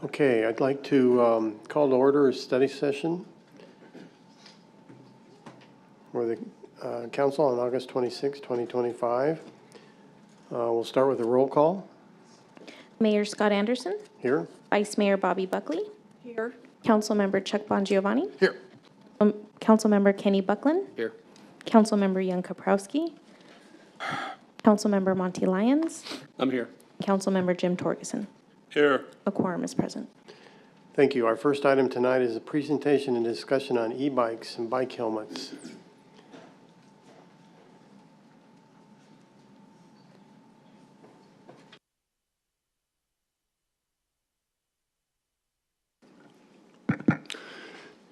Okay, I'd like to call to order a study session for the council on August 26, 2025. We'll start with a roll call. Mayor Scott Anderson. Here. Vice Mayor Bobby Buckley. Here. Councilmember Chuck Bongiovanni. Here. Councilmember Kenny Buckland. Here. Councilmember Young Kaprowski. Councilmember Monty Lyons. I'm here. Councilmember Jim Torgerson. Here. A quorum is present. Thank you. Our first item tonight is a presentation and discussion on e-bikes and bike helmets.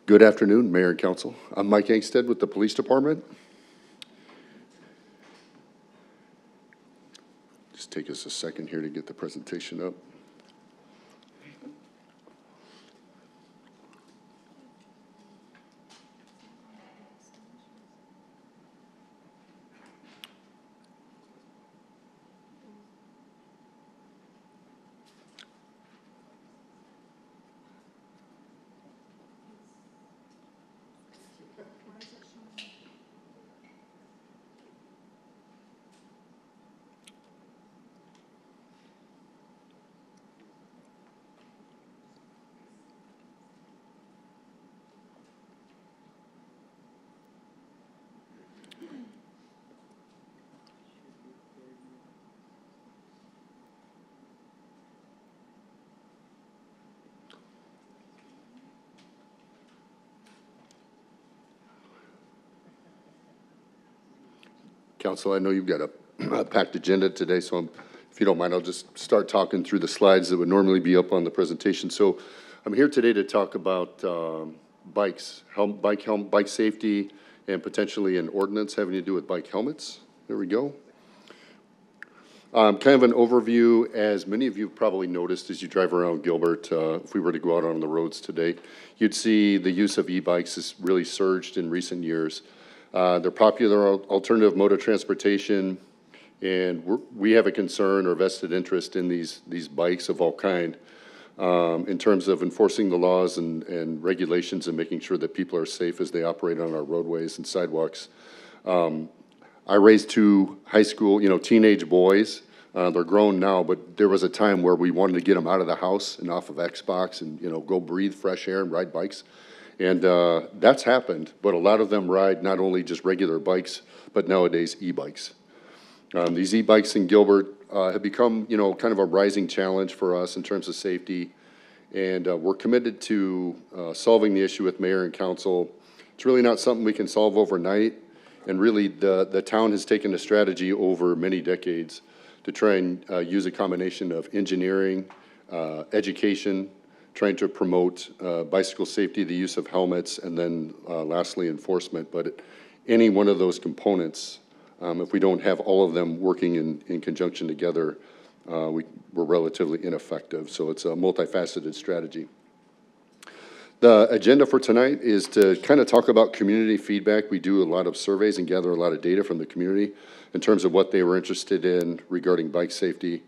Good afternoon, Mayor and Council. I'm Mike Angstead with the Police Department. Just take us a second here to get the presentation up. Council, I know you've got a packed agenda today, so if you don't mind, I'll just start talking through the slides that would normally be up on the presentation. So I'm here today to talk about bikes, bike safety, and potentially an ordinance having to do with bike helmets. There we go. Kind of an overview, as many of you have probably noticed as you drive around Gilbert, if we were to go out on the roads today, you'd see the use of e-bikes has really surged in recent years. They're popular alternative mode of transportation, and we have a concern or vested interest in these bikes of all kind in terms of enforcing the laws and regulations and making sure that people are safe as they operate on our roadways and sidewalks. I raised two high school, teenage boys. They're grown now, but there was a time where we wanted to get them out of the house and off of Xbox and, go breathe fresh air and ride bikes. And that's happened, but a lot of them ride not only just regular bikes, but nowadays e-bikes. These e-bikes in Gilbert have become, kind of a rising challenge for us in terms of safety. And we're committed to solving the issue with mayor and council. It's really not something we can solve overnight. And really, the town has taken a strategy over many decades to try and use a combination of engineering, education, trying to promote bicycle safety, the use of helmets, and then lastly, enforcement. But any one of those components, if we don't have all of them working in conjunction together, we're relatively ineffective. So it's a multifaceted strategy. The agenda for tonight is to kind of talk about community feedback. We do a lot of surveys and gather a lot of data from the community in terms of what they were interested in regarding bike safety.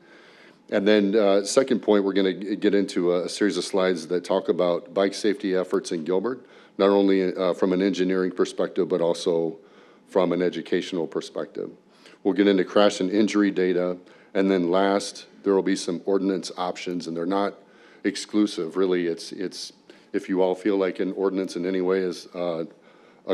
And then second point, we're going to get into a series of slides that talk about bike safety efforts in Gilbert, not only from an engineering perspective, but also from an educational perspective. We'll get into crash and injury data. And then last, there will be some ordinance options, and they're not exclusive. Really, it's if you all feel like an ordinance in any way is a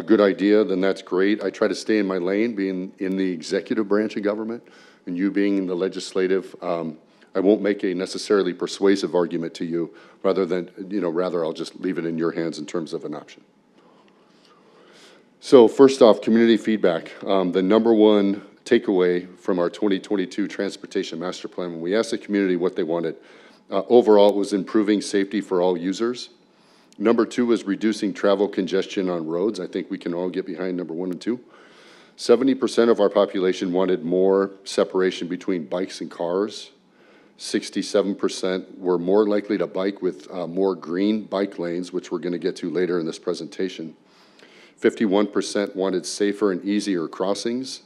good idea, then that's great. I try to stay in my lane, being in the executive branch of government, and you being in the legislative. I won't make a necessarily persuasive argument to you, rather I'll just leave it in your hands in terms of an option. So first off, community feedback. The number one takeaway from our 2022 Transportation Master Plan, when we asked the community what they wanted, overall it was improving safety for all users. Number two was reducing travel congestion on roads. I think we can all get behind number 1 and 2. 70% of our population wanted more separation between bikes and cars. 67% were more likely to bike with more green bike lanes, which we're going to get to later in this presentation. 51% wanted safer and easier crossings,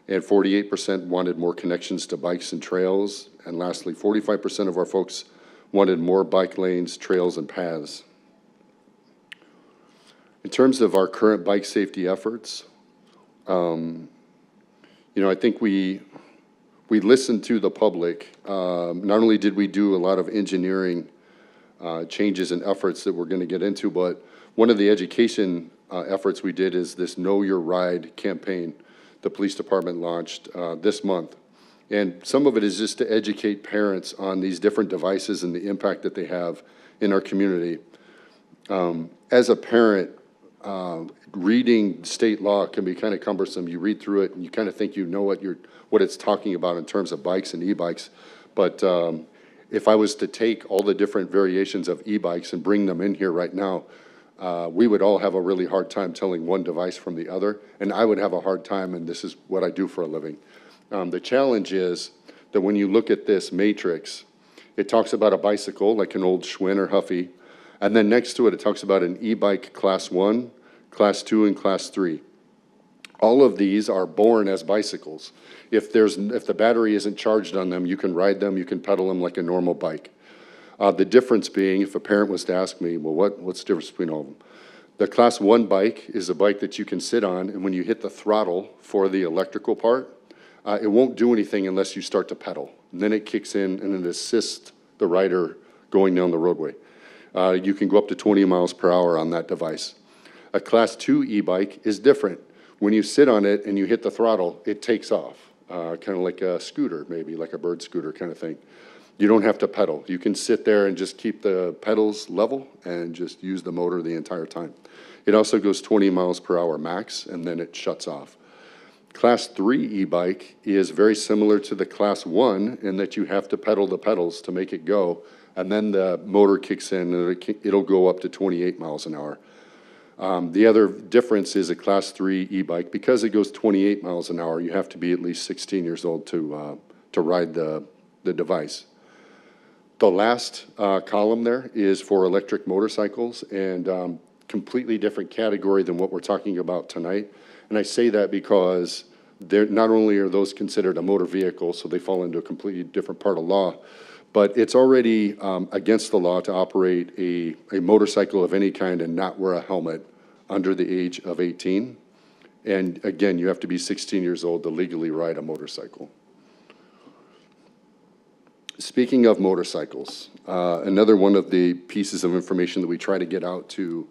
and 48% wanted more connections to bikes and trails. And lastly, 45% of our folks wanted more bike lanes, trails, and paths. In terms of our current bike safety efforts, I think we listened to the public. Not only did we do a lot of engineering changes and efforts that we're going to get into, but one of the education efforts we did is this Know Your Ride campaign the police department launched this month. And some of it is just to educate parents on these different devices and the impact that they have in our community. As a parent, reading state law can be kind of cumbersome. You read through it and you kind of think you know what it's talking about in terms of bikes and e-bikes. But if I was to take all the different variations of e-bikes and bring them in here right now, we would all have a really hard time telling one device from the other, and I would have a hard time, and this is what I do for a living. The challenge is that when you look at this matrix, it talks about a bicycle, like an old Schwinn or Huffy, and then next to it, it talks about an e-bike class 1, class 2, and class 3. All of these are born as bicycles. If the battery isn't charged on them, you can ride them, you can pedal them like a normal bike. The difference being, if a parent was to ask me, well, what's the difference between all of them? The class 1 bike is a bike that you can sit on, and when you hit the throttle for the electrical part, it won't do anything unless you start to pedal. And then it kicks in and it assists the rider going down the roadway. You can go up to 20 miles per hour on that device. A class 2 e-bike is different. When you sit on it and you hit the throttle, it takes off, kind of like a scooter, maybe like a bird scooter kind of thing. You don't have to pedal. You can sit there and just keep the pedals level and just use the motor the entire time. It also goes 20 miles per hour max, and then it shuts off. Class 3 e-bike is very similar to the class 1 in that you have to pedal the pedals to make it go, and then the motor kicks in and it'll go up to 28 miles an hour. The other difference is a class 3 e-bike, because it goes 28 miles an hour, you have to be at least 16 years old to ride the device. The last column there is for electric motorcycles, and completely different category than what we're talking about tonight. And I say that because not only are those considered a motor vehicle, so they fall into a completely different part of law, but it's already against the law to operate a motorcycle of any kind and not wear a helmet under the age of 18. And again, you have to be 16 years old to legally ride a motorcycle. Speaking of motorcycles, another one of the pieces of information that we try to get out to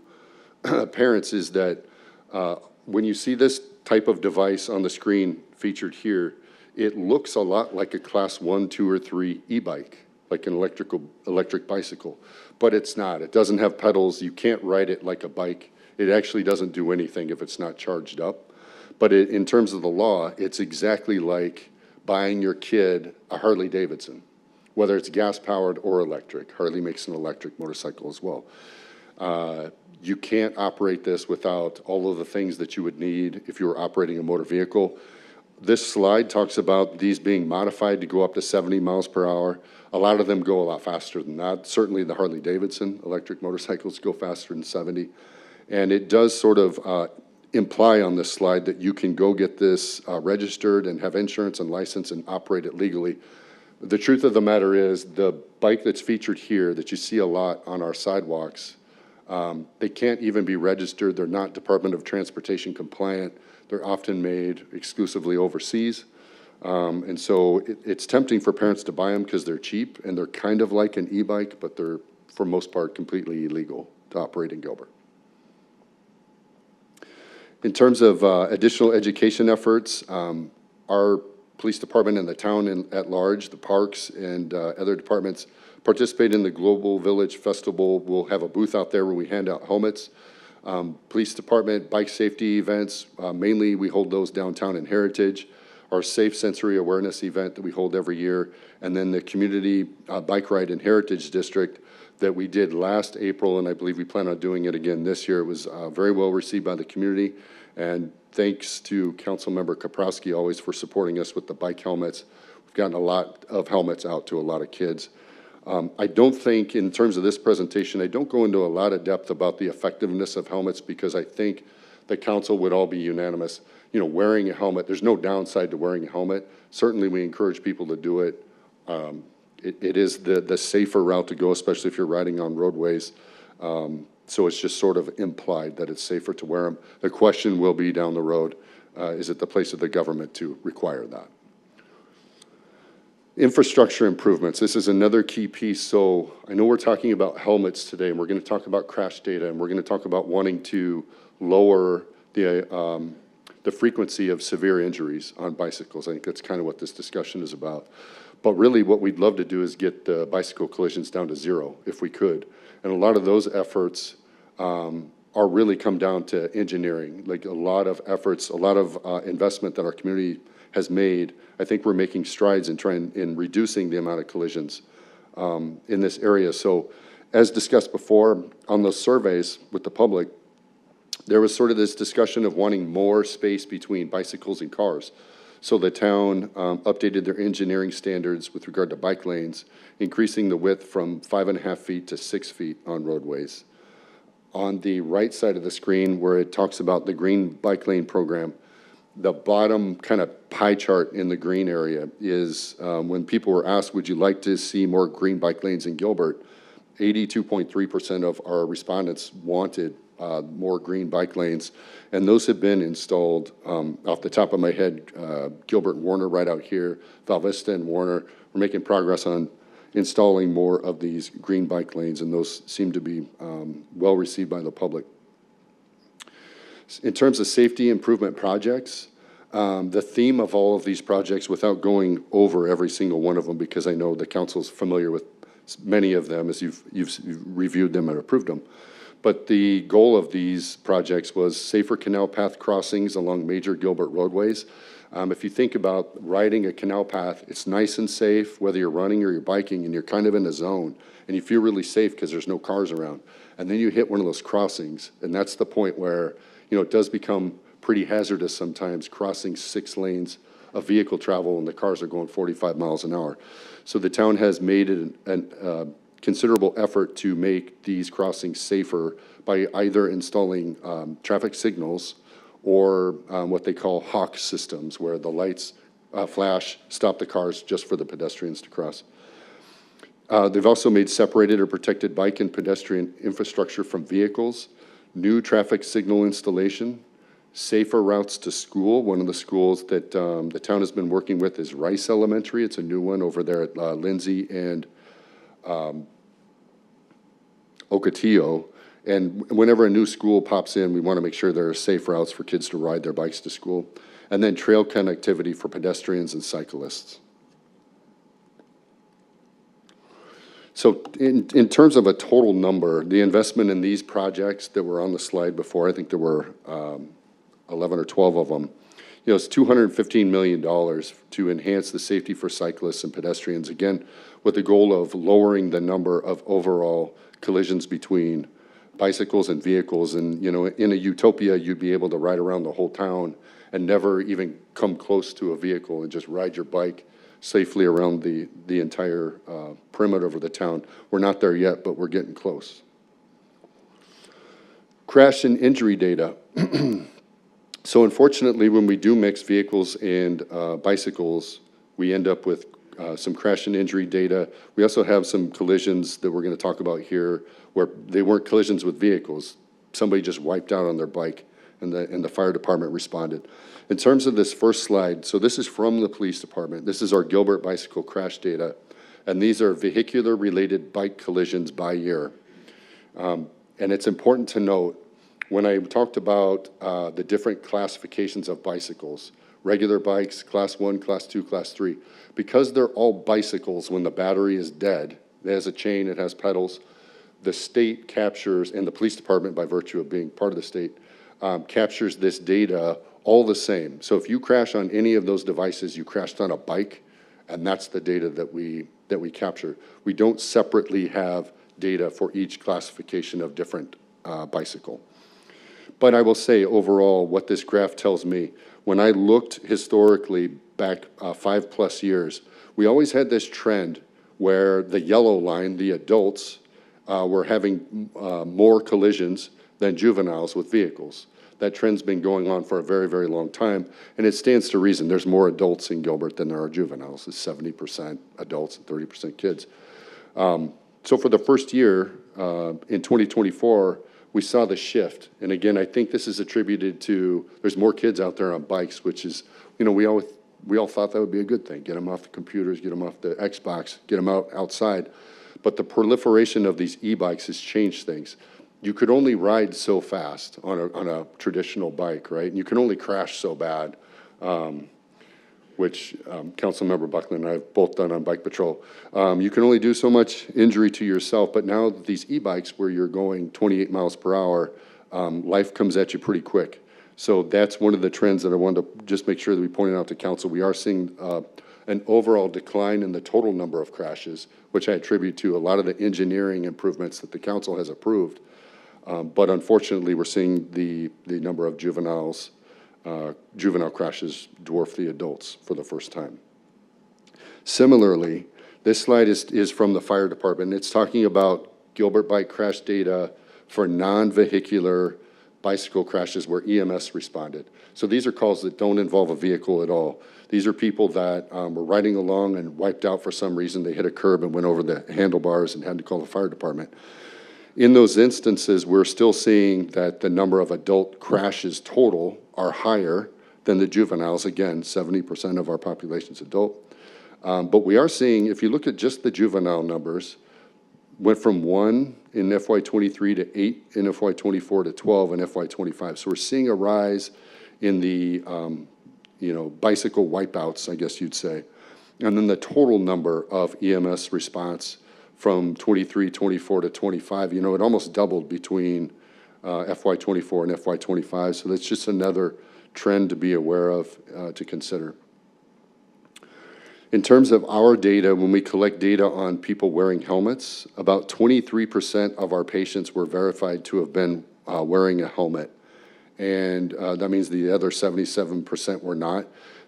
parents is that when you see this type of device on the screen featured here, it looks a lot like a class 1, 2, or 3 e-bike, like an electric bicycle, but it's not. It doesn't have pedals. You can't ride it like a bike. It actually doesn't do anything if it's not charged up. But in terms of the law, it's exactly like buying your kid a Harley Davidson, whether it's gas-powered or electric. Harley makes an electric motorcycle as well. You can't operate this without all of the things that you would need if you were operating a motor vehicle. This slide talks about these being modified to go up to 70 miles per hour. A lot of them go a lot faster than that. Certainly the Harley Davidson electric motorcycles go faster than 70. And it does sort of imply on this slide that you can go get this registered and have insurance and license and operate it legally. The truth of the matter is the bike that's featured here that you see a lot on our sidewalks, they can't even be registered. They're not Department of Transportation compliant. They're often made exclusively overseas. And so it's tempting for parents to buy them because they're cheap and they're kind of like an e-bike, but they're, for most part, completely illegal to operate in Gilbert. In terms of additional education efforts, our police department and the town at large, the parks and other departments participate in the Global Village Festival. We'll have a booth out there where we hand out helmets. Police department, bike safety events, mainly we hold those downtown in Heritage. Our Safe Sensory Awareness event that we hold every year, and then the community bike ride in Heritage District that we did last April, and I believe we plan on doing it again this year. It was very well received by the community, and thanks to Councilmember Kaprowski always for supporting us with the bike helmets. We've gotten a lot of helmets out to a lot of kids. I don't think, in terms of this presentation, I don't go into a lot of depth about the effectiveness of helmets because I think the council would all be unanimous. wearing a helmet, there's no downside to wearing a helmet. Certainly, we encourage people to do it. It is the safer route to go, especially if you're riding on roadways. So it's just sort of implied that it's safer to wear them. The question will be down the road, is it the place of the government to require that? Infrastructure improvements, this is another key piece. So I know we're talking about helmets today, and we're going to talk about crash data, and we're going to talk about wanting to lower the frequency of severe injuries on bicycles. I think that's kind of what this discussion is about. But really what we'd love to do is get bicycle collisions down to zero if we could. And a lot of those efforts are really come down to engineering, like a lot of efforts, a lot of investment that our community has made. I think we're making strides in reducing the amount of collisions in this area. So as discussed before, on those surveys with the public, there was sort of this discussion of wanting more space between bicycles and cars. So the town updated their engineering standards with regard to bike lanes, increasing the width from 5.5 feet to 6 feet on roadways. On the right side of the screen, where it talks about the green bike lane program, the bottom kind of pie chart in the green area is when people were asked, would you like to see more green bike lanes in Gilbert? 82.3% of our respondents wanted more green bike lanes, and those have been installed off the top of my head. Gilbert and Warner right out here, Val Vista and Warner. We're making progress on installing more of these green bike lanes, and those seem to be well received by the public. In terms of safety improvement projects, the theme of all of these projects, without going over every single one of them, because I know the council's familiar with many of them as you've reviewed them and approved them, but the goal of these projects was safer canal path crossings along major Gilbert roadways. If you think about riding a canal path, it's nice and safe, whether you're running or you're biking, and you're kind of in a zone, and you feel really safe because there's no cars around. And then you hit one of those crossings, and that's the point where, it does become pretty hazardous sometimes, crossing 6 lanes of vehicle travel, and the cars are going 45 miles an hour. So the town has made a considerable effort to make these crossings safer by either installing traffic signals or what they call hawk systems, where the lights flash, stop the cars just for the pedestrians to cross. They've also made separated or protected bike and pedestrian infrastructure from vehicles, new traffic signal installation, safer routes to school. One of the schools that the town has been working with is Rice Elementary. It's a new one over there at Lindsay and Ocotillo. And whenever a new school pops in, we want to make sure there are safe routes for kids to ride their bikes to school. And then trail connectivity for pedestrians and cyclists. So in terms of a total number, the investment in these projects that were on the slide before, I think there were 11 or 12 of them, it's $215 million to enhance the safety for cyclists and pedestrians, again, with the goal of lowering the number of overall collisions between bicycles and vehicles. And, in a utopia, you'd be able to ride around the whole town and never even come close to a vehicle and just ride your bike safely around the entire perimeter of the town. We're not there yet, but we're getting close. Crash and injury data. So unfortunately, when we do mix vehicles and bicycles, we end up with some crash and injury data. We also have some collisions that we're going to talk about here where they weren't collisions with vehicles. Somebody just wiped out on their bike, and the fire department responded. In terms of this first slide, so this is from the police department. This is our Gilbert bicycle crash data, and these are vehicular-related bike collisions by year. And it's important to note, when I talked about the different classifications of bicycles, regular bikes, class 1, class 2, class 3, because they're all bicycles when the battery is dead, it has a chain, it has pedals, the state captures, and the police department, by virtue of being part of the state, captures this data all the same. So if you crash on any of those devices, you crashed on a bike, and that's the data that we capture. We don't separately have data for each classification of different bicycle. But I will say overall, what this graph tells me, when I looked historically back 5+ years, we always had this trend where the yellow line, the adults, were having more collisions than juveniles with vehicles. That trend's been going on for a very, very long time, and it stands to reason. There's more adults in Gilbert than there are juveniles. It's 70% adults and 30% kids. So for the first year, in 2024, we saw the shift. And again, I think this is attributed to, there's more kids out there on bikes, which is, you know, we all thought that would be a good thing. Get them off the computers, get them off the Xbox, get them outside. But the proliferation of these e-bikes has changed things. You could only ride so fast on a traditional bike, right? And you can only crash so bad, which Councilmember Buckland and I have both done on Bike Patrol. You can only do so much injury to yourself, but now these e-bikes where you're going 28 miles per hour, life comes at you pretty quick. So that's one of the trends that I wanted to just make sure that we pointed out to council. We are seeing an overall decline in the total number of crashes, which I attribute to a lot of the engineering improvements that the council has approved. But unfortunately, we're seeing the number of juvenile crashes dwarf the adults for the first time. Similarly, this slide is from the fire department. It's talking about Gilbert bike crash data for non-vehicular bicycle crashes where EMS responded. So these are calls that don't involve a vehicle at all. These are people that were riding along and wiped out for some reason. They hit a curb and went over the handlebars and had to call the fire department. In those instances, we're still seeing that the number of adult crashes total are higher than the juveniles. Again, 70% of our population's adult. But we are seeing, if you look at just the juvenile numbers, went from 1 in FY23 to 8 in FY24 to 12 in FY25. So we're seeing a rise in the bicycle wipeouts, I guess you'd say. And then the total number of EMS response from 23, 24 to 25, it almost doubled between FY24 and FY25. So that's just another trend to be aware of, to consider. In terms of our data, when we collect data on people wearing helmets, about 23% of our patients were verified to have been wearing a helmet. And that means the other 77% were not.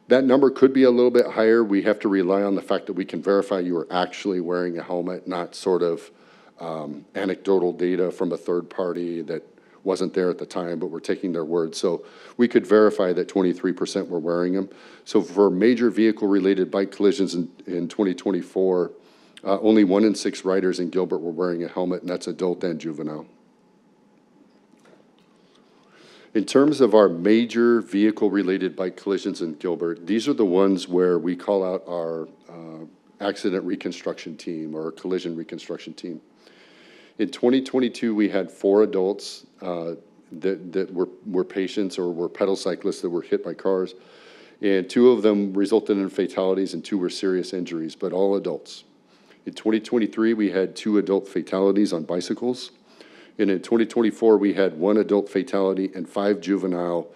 That number could be a little bit higher. We have to rely on the fact that we can verify you are actually wearing a helmet, not sort of anecdotal data from a third party that wasn't there at the time, but we're taking their word. So we could verify that 23% were wearing them. So for major vehicle-related bike collisions in 2024, only 1 in 6 riders in Gilbert were wearing a helmet, and that's adult and juvenile. In terms of our major vehicle-related bike collisions in Gilbert, these are the ones where we call out our accident reconstruction team or collision reconstruction team. In 2022, we had 4 adults that were patients or were pedal cyclists that were hit by cars, and 2 of them resulted in fatalities and 2 were serious injuries, but all adults. In 2023, we had 2 adult fatalities on bicycles. And in 2024, we had 1 adult fatality and 5 juvenile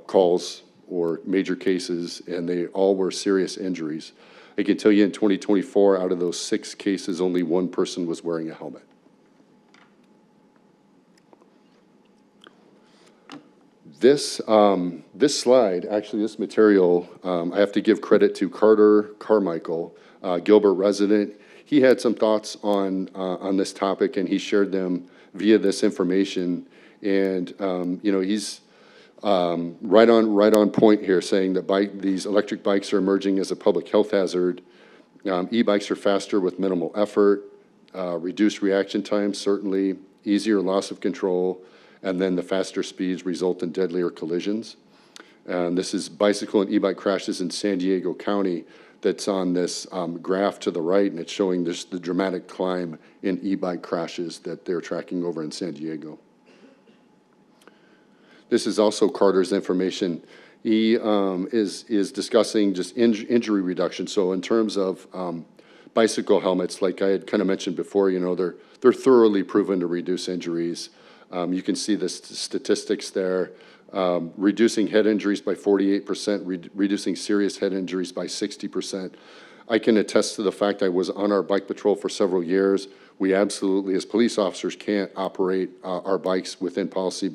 calls or major cases, and they all were serious injuries. I can tell you in 2024, out of those 6 cases, only 1 person was wearing a helmet. This slide, actually this material, I have to give credit to Carter Carmichael, Gilbert resident. He had some thoughts on this topic, and he shared them via this information. And he's right on point here, saying that these electric bikes are emerging as a public health hazard. E-bikes are faster with minimal effort, reduced reaction time, certainly, easier loss of control, and then the faster speeds result in deadlier collisions. And this is bicycle and e-bike crashes in San Diego County that's on this graph to the right, and it's showing the dramatic climb in e-bike crashes that they're tracking over in San Diego. This is also Carter's information. He is discussing just injury reduction. So in terms of bicycle helmets, like I had kind of mentioned before, they're thoroughly proven to reduce injuries. You can see the statistics there. Reducing head injuries by 48%, reducing serious head injuries by 60%. I can attest to the fact I was on our bike patrol for several years. We absolutely, as police officers, can't operate our bikes within policy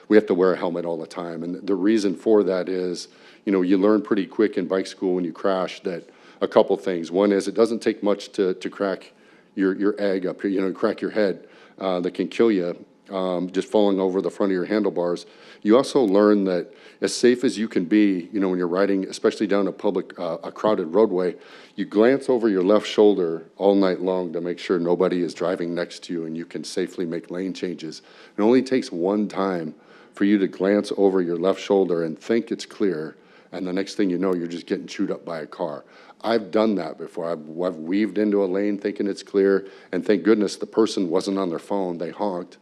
we have to wear a helmet all the time. And the reason for that is, you learn pretty quick in bike school when you crash that a couple things. One is it doesn't take much to crack your egg up here, crack your head that can kill you. just falling over the front of your handlebars, you also learn that as safe as you can be, you know, when you're riding, especially down a crowded roadway, you glance over your left shoulder all night long to make sure nobody is driving next to you and you can safely make lane changes. It only takes one time for you to glance over your left shoulder and think it's clear, and the next thing you know, you're just getting chewed up by a car. I've done that before. I've weaved into a lane thinking it's clear, and thank goodness the person wasn't on their phone. They honked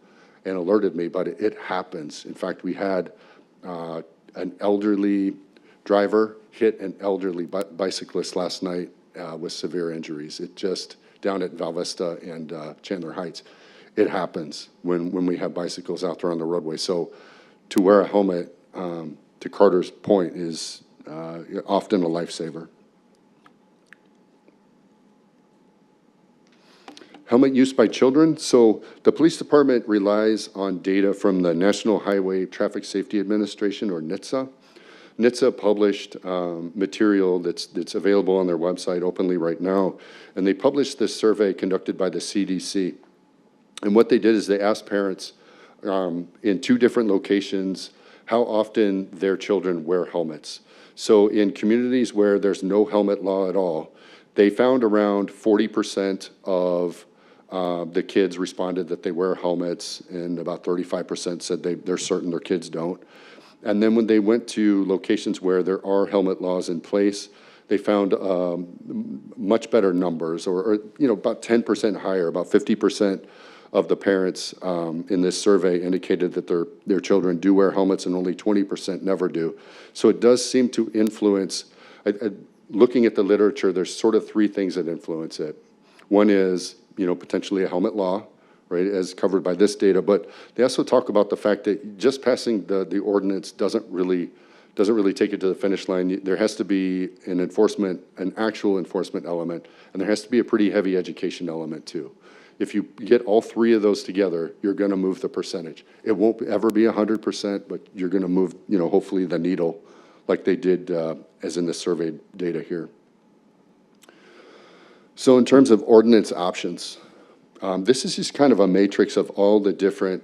and alerted me, but it happens. In fact, we had an elderly driver hit an elderly bicyclist last night with severe injuries. It just, down at Val Vista and Chandler Heights, it happens when we have bicycles out there on the roadway. So to wear a helmet, to Carter's point, is often a lifesaver. Helmet use by children. So the police department relies on data from the National Highway Traffic Safety Administration, or NHTSA. NHTSA published material that's available on their website openly right now, and they published this survey conducted by the CDC. And what they did is they asked parents in 2 different locations how often their children wear helmets. So in communities where there's no helmet law at all, they found around 40% of the kids responded that they wear helmets, and about 35% said they're certain their kids don't. And then when they went to locations where there are helmet laws in place, they found much better numbers, or you know, about 10% higher. About 50% of the parents in this survey indicated that their children do wear helmets, and only 20% never do. So it does seem to influence. Looking at the literature, there's sort of 3 things that influence it. One is, you know, potentially a helmet law, right, as covered by this data. But they also talk about the fact that just passing the ordinance doesn't really take it to the finish line. There has to be an actual enforcement element, and there has to be a pretty heavy education element too. If you get all 3 of those together, you're going to move the percentage. It won't ever be 100%, but you're going to move, you know, hopefully the needle, like they did as in the survey data here. So in terms of ordinance options, this is just kind of a matrix of all the different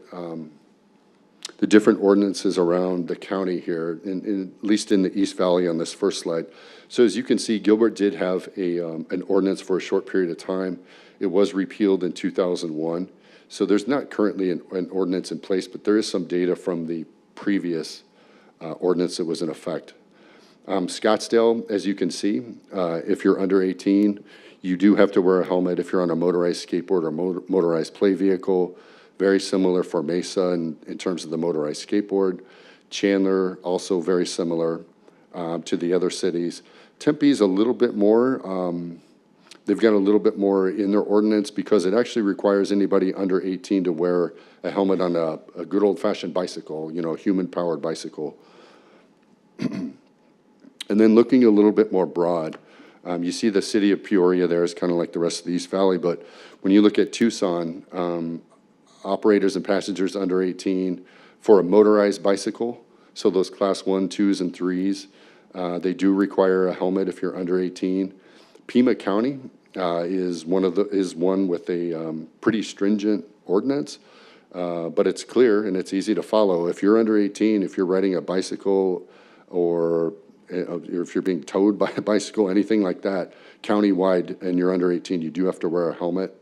ordinances around the county here, at least in the East Valley on this first slide. So as you can see, Gilbert did have an ordinance for a short period of time. It was repealed in 2001. So there's not currently an ordinance in place, but there is some data from the previous ordinance that was in effect. Scottsdale, as you can see, if you're under 18, you do have to wear a helmet if you're on a motorized skateboard or motorized play vehicle. Very similar for Mesa in terms of the motorized skateboard. Chandler, also very similar to the other cities. Tempe's a little bit more, they've got a little bit more in their ordinance because it actually requires anybody under 18 to wear a helmet on a good old-fashioned bicycle, you know, a human-powered bicycle. And then looking a little bit more broad, you see the city of Peoria there is kind of like the rest of the East Valley, but when you look at Tucson, operators and passengers under 18 for a motorized bicycle, so those class 1, 2s, and 3s, they do require a helmet if you're under 18. Pima County is one with a pretty stringent ordinance, but it's clear and it's easy to follow. If you're under 18, if you're riding a bicycle or if you're being towed by a bicycle, anything like that, countywide, and you're under 18, you do have to wear a helmet.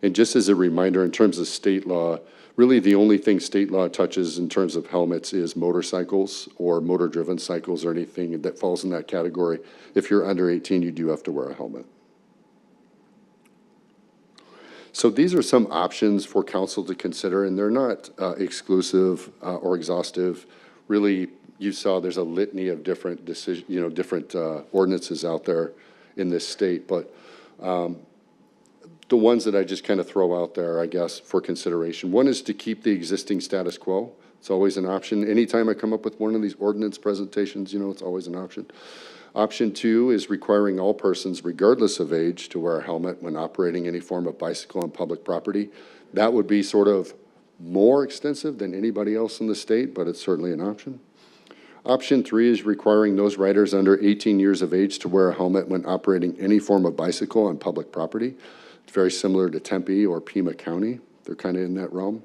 And just as a reminder, in terms of state law, really the only thing state law touches in terms of helmets is motorcycles or motor-driven cycles or anything that falls in that category. If you're under 18, you do have to wear a helmet. So these are some options for council to consider, and they're not exclusive or exhaustive. Really, you saw there's a litany of different different ordinances out there in this state, but the ones that I just kind of throw out there, I guess, for consideration. One is to keep the existing status quo. It's always an option. Anytime I come up with one of these ordinance presentations, you know, it's always an option. Option 2 is requiring all persons, regardless of age, to wear a helmet when operating any form of bicycle on public property. That would be sort of more extensive than anybody else in the state, but it's certainly an option. Option 3 is requiring those riders under 18 years of age to wear a helmet when operating any form of bicycle on public property. It's very similar to Tempe or Pima County. They're kind of in that realm.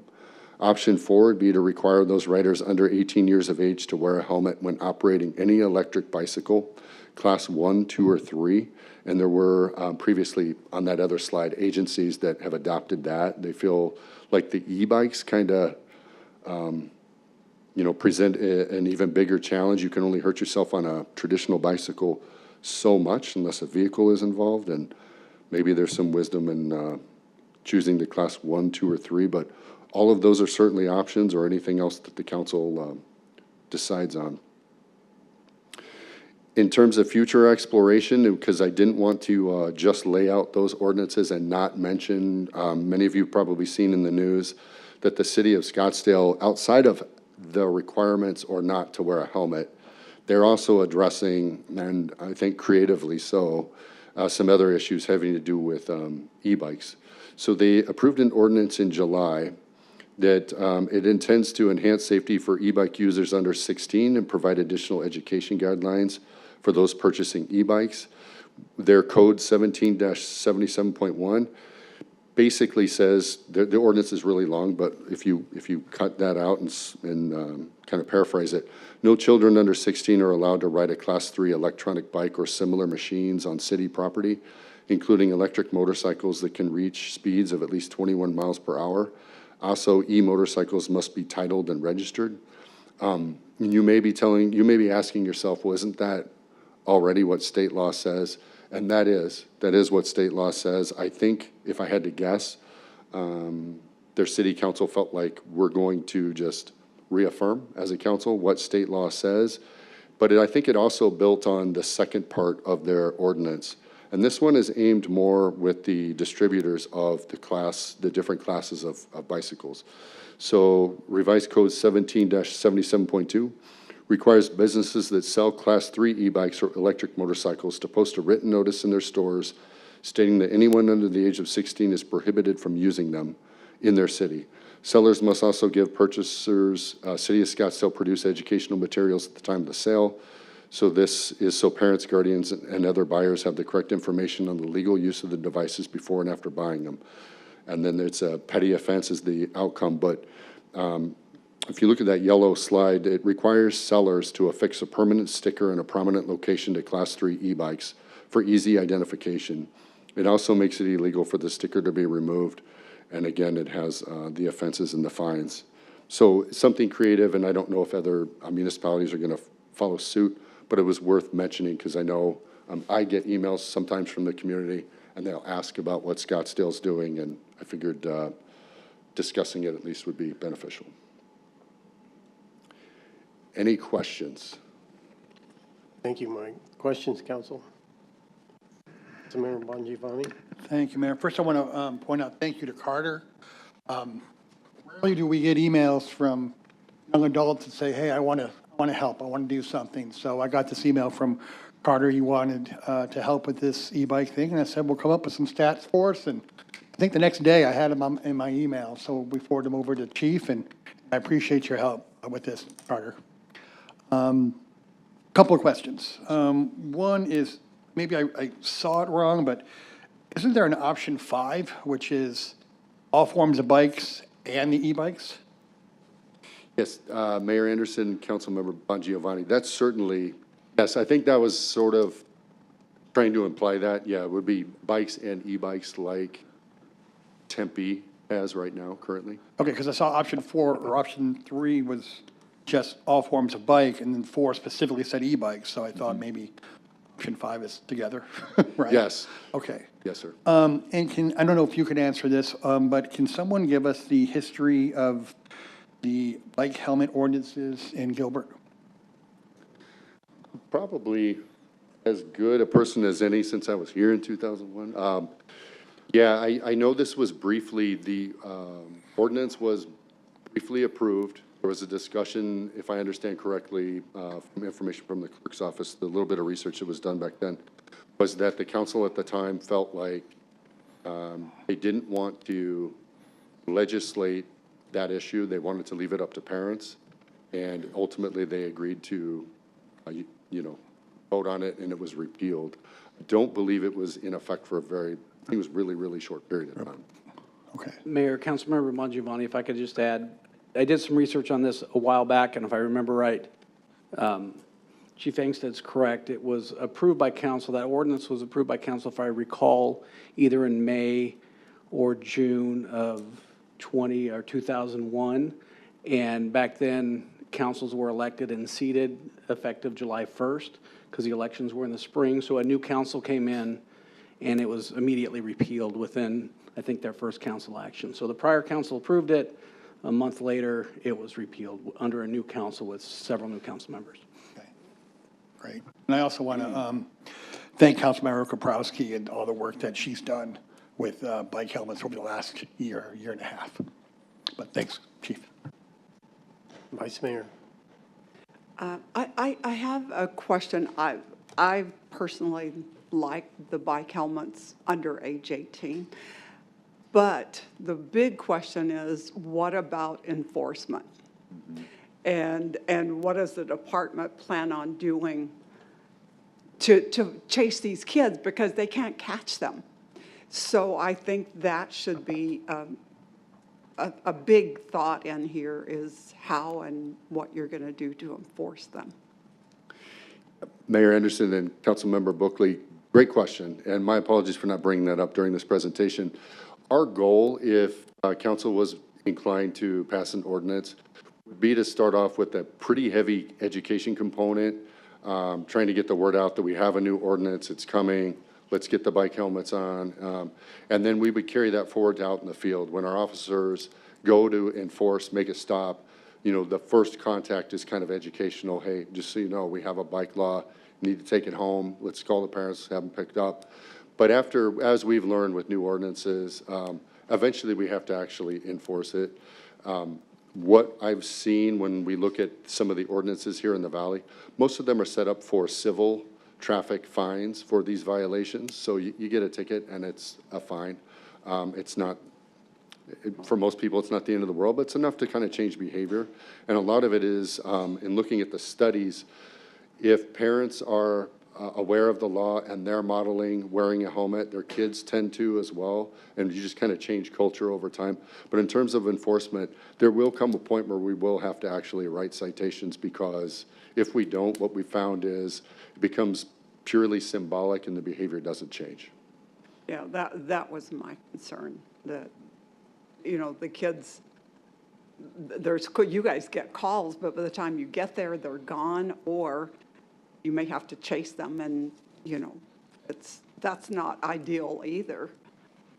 Option 4 would be to require those riders under 18 years of age to wear a helmet when operating any electric bicycle, Class 1, 2, or 3. And there were previously, on that other slide, agencies that have adopted that. They feel like the e-bikes kind of, present an even bigger challenge. You can only hurt yourself on a traditional bicycle so much unless a vehicle is involved. And maybe there's some wisdom in choosing the Class 1, 2, or 3, but all of those are certainly options, or anything else that the council decides on. In terms of future exploration, because I didn't want to just lay out those ordinances and not mention, many of you have probably seen in the news that the city of Scottsdale, outside of the requirements or not to wear a helmet, they're also addressing, and I think creatively so, some other issues having to do with e-bikes. So they approved an ordinance in July that it intends to enhance safety for e-bike users under 16 and provide additional education guidelines for those purchasing e-bikes. Their code 17-77.1 basically says, the ordinance is really long, but if you cut that out and kind of paraphrase it, no children under 16 are allowed to ride a Class 3 electronic bike or similar machines on city property, including electric motorcycles that can reach speeds of at least 21 miles per hour. Also, e-motorcycles must be titled and registered. You may be asking yourself, well, isn't that already what state law says? And that is what state law says. I think, if I had to guess, their city council felt like we're going to just reaffirm as a council what state law says. But I think it also built on the second part of their ordinance. And this one is aimed more with the distributors of the different classes of bicycles. So revised code 17-77.2 requires businesses that sell Class 3 e-bikes or electric motorcycles to post a written notice in their stores stating that anyone under the age of 16 is prohibited from using them in their city. Sellers must also give purchasers City of Scottsdale produce educational materials at the time of the sale. So this is so parents, guardians, and other buyers have the correct information on the legal use of the devices before and after buying them. And then it's a petty offense is the outcome. But if you look at that yellow slide, it requires sellers to affix a permanent sticker in a prominent location to Class 3 e-bikes for easy identification. It also makes it illegal for the sticker to be removed. And again, it has the offenses and the fines. So something creative, and I don't know if other municipalities are going to follow suit, but it was worth mentioning because I know I get emails sometimes from the community and they'll ask about what Scottsdale's doing, and I figured discussing it at least would be beneficial. Any questions? Thank you, Mike. Questions, council? Councilmember Bongiovanni? Thank you, Mayor. First, I want to point out thank you to Carter. Rarely do we get emails from young adults that say, hey, I want to help, I want to do something. So I got this email from Carter. He wanted to help with this e-bike thing, and I said, we'll come up with some stats for us. And I think the next day I had him in my email, so we forwarded him over to the chief, and I appreciate your help with this, Carter. Couple of questions. One is, maybe I saw it wrong, but isn't there an option 5, which is all forms of bikes and the e-bikes? Yes, Mayor Anderson, Councilmember Bongiovanni, that's certainly, yes, I think that was sort of trying to imply that, yeah, it would be bikes and e-bikes like Tempe has right now currently. Okay, because I saw option 4 or option 3 was just all forms of bike, and then 4 specifically said e-bikes, so I thought maybe option 5 is together, right? Yes. Okay. Yes, sir. And I don't know if you can answer this, but can someone give us the history of the bike helmet ordinances in Gilbert? Probably as good a person as any since I was here in 2001. Yeah, I know this was briefly, the ordinance was briefly approved. There was a discussion, if I understand correctly, from information from the clerk's office, the little bit of research that was done back then, was that the council at the time felt like they didn't want to legislate that issue. They wanted to leave it up to parents, and ultimately they agreed to, vote on it, and it was repealed. I don't believe it was in effect for I think it was really, really short period of time. Okay. Mayor, Councilmember Bongiovanni, if I could just add, I did some research on this a while back, and if I remember right, Chief Angstad's correct. It was approved by council. That ordinance was approved by council, if I recall, either in May or June of 2001. And back then, councils were elected and seated effective July 1st because the elections were in the spring. So a new council came in, and it was immediately repealed within, I think, their first council action. So the prior council approved it. A month later, it was repealed under a new council with several new council members. Okay, great. And I also want to thank Councilmember Kaprowski and all the work that she's done with bike helmets over the last year and a half. But thanks, Chief. Vice Mayor. I have a question. I personally like the bike helmets under age 18. But the big question is, what about enforcement? And what does the department plan on doing to chase these kids, because they can't catch them? So I think that should be a big thought in here, is how and what you're going to do to enforce them. Mayor Anderson and Councilmember Buckley, great question, and my apologies for not bringing that up during this presentation. Our goal, if council was inclined to pass an ordinance, would be to start off with a pretty heavy education component, trying to get the word out that we have a new ordinance, it's coming, let's get the bike helmets on. And then we would carry that forward out in the field. When our officers go to enforce, make a stop, you know, the first contact is kind of educational. Hey, just so you know, we have a bike law, you need to take it home, let's call the parents, have them picked up. But as we've learned with new ordinances, eventually we have to actually enforce it. What I've seen when we look at some of the ordinances here in the Valley, most of them are set up for civil traffic fines for these violations. So you get a ticket and it's a fine. It's not, for most people, it's not the end of the world, but it's enough to kind of change behavior. And a lot of it is, in looking at the studies, if parents are aware of the law and they're modeling wearing a helmet, their kids tend to as well, and you just kind of change culture over time. But in terms of enforcement, there will come a point where we will have to actually write citations, because if we don't, what we found is it becomes purely symbolic and the behavior doesn't change. Yeah, that was my concern, that, you know, the kids, you guys get calls, but by the time you get there, they're gone, or you may have to chase them, and, you know, that's not ideal either,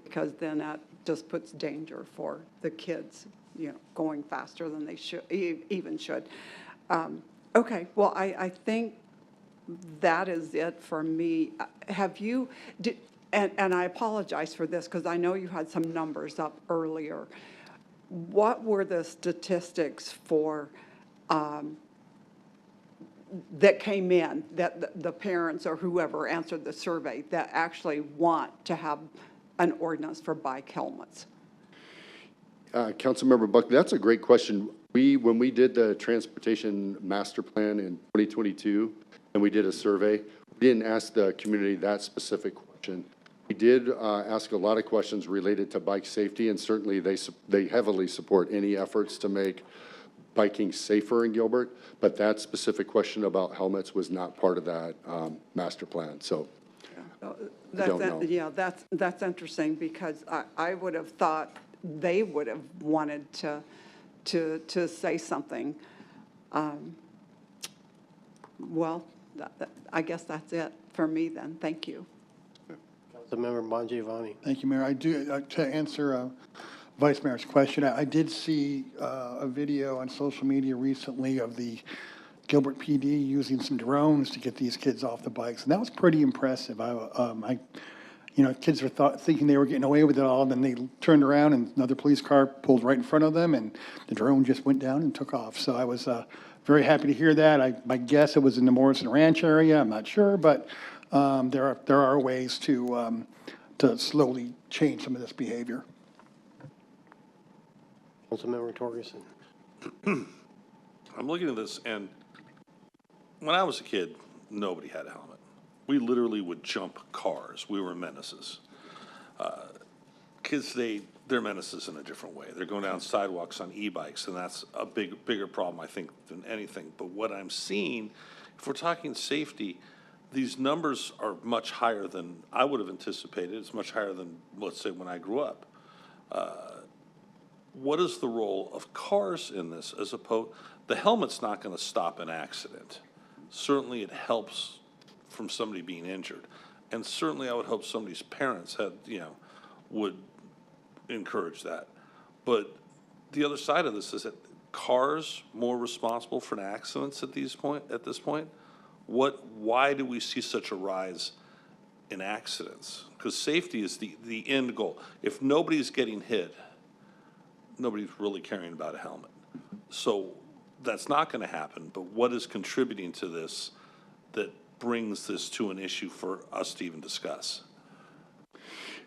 because then that just puts danger for the kids, you know, going faster than they should, even should. Okay, well, I think that is it for me. Have you, and I apologize for this, because I know you had some numbers up earlier. What were the statistics for that came in, that the parents or whoever answered the survey that actually want to have an ordinance for bike helmets? Councilmember Buckley, that's a great question. When we did the transportation master plan in 2022, and we did a survey, we didn't ask the community that specific question. We did ask a lot of questions related to bike safety, and certainly they heavily support any efforts to make biking safer in Gilbert, but that specific question about helmets was not part of that master plan, so I don't know. Yeah, that's interesting, because I would have thought they would have wanted to say something. Well, I guess that's it for me then. Thank you. Councilmember Bongiovanni. Thank you, Mayor. I do, to answer Vice Mayor's question, I did see a video on social media recently of the Gilbert PD using some drones to get these kids off the bikes, and that was pretty impressive. You know, kids were thinking they were getting away with it all, and then they turned around and another police car pulled right in front of them, and the drone just went down and took off. So I was very happy to hear that. I guess it was in the Morrison Ranch area. I'm not sure, but there are ways to slowly change some of this behavior. Councilmember Torgerson. I'm looking at this, and when I was a kid, nobody had a helmet. We literally would jump cars. We were menaces. kids today, they're menaces in a different way. They're going down sidewalks on e-bikes, and that's a bigger problem, I think, than anything. But what I'm seeing, if we're talking safety, these numbers are much higher than I would have anticipated. It's much higher than, let's say, when I grew up. What is the role of cars in this as opposed, the helmet's not going to stop an accident. Certainly it helps from somebody being injured. And certainly I would hope somebody's parents had, would encourage that. But the other side of this is that cars more responsible for accidents at this point? Why do we see such a rise in accidents? Because safety is the end goal. If nobody's getting hit, nobody's really caring about a helmet. So that's not going to happen, but what is contributing to this that brings this to an issue for us to even discuss?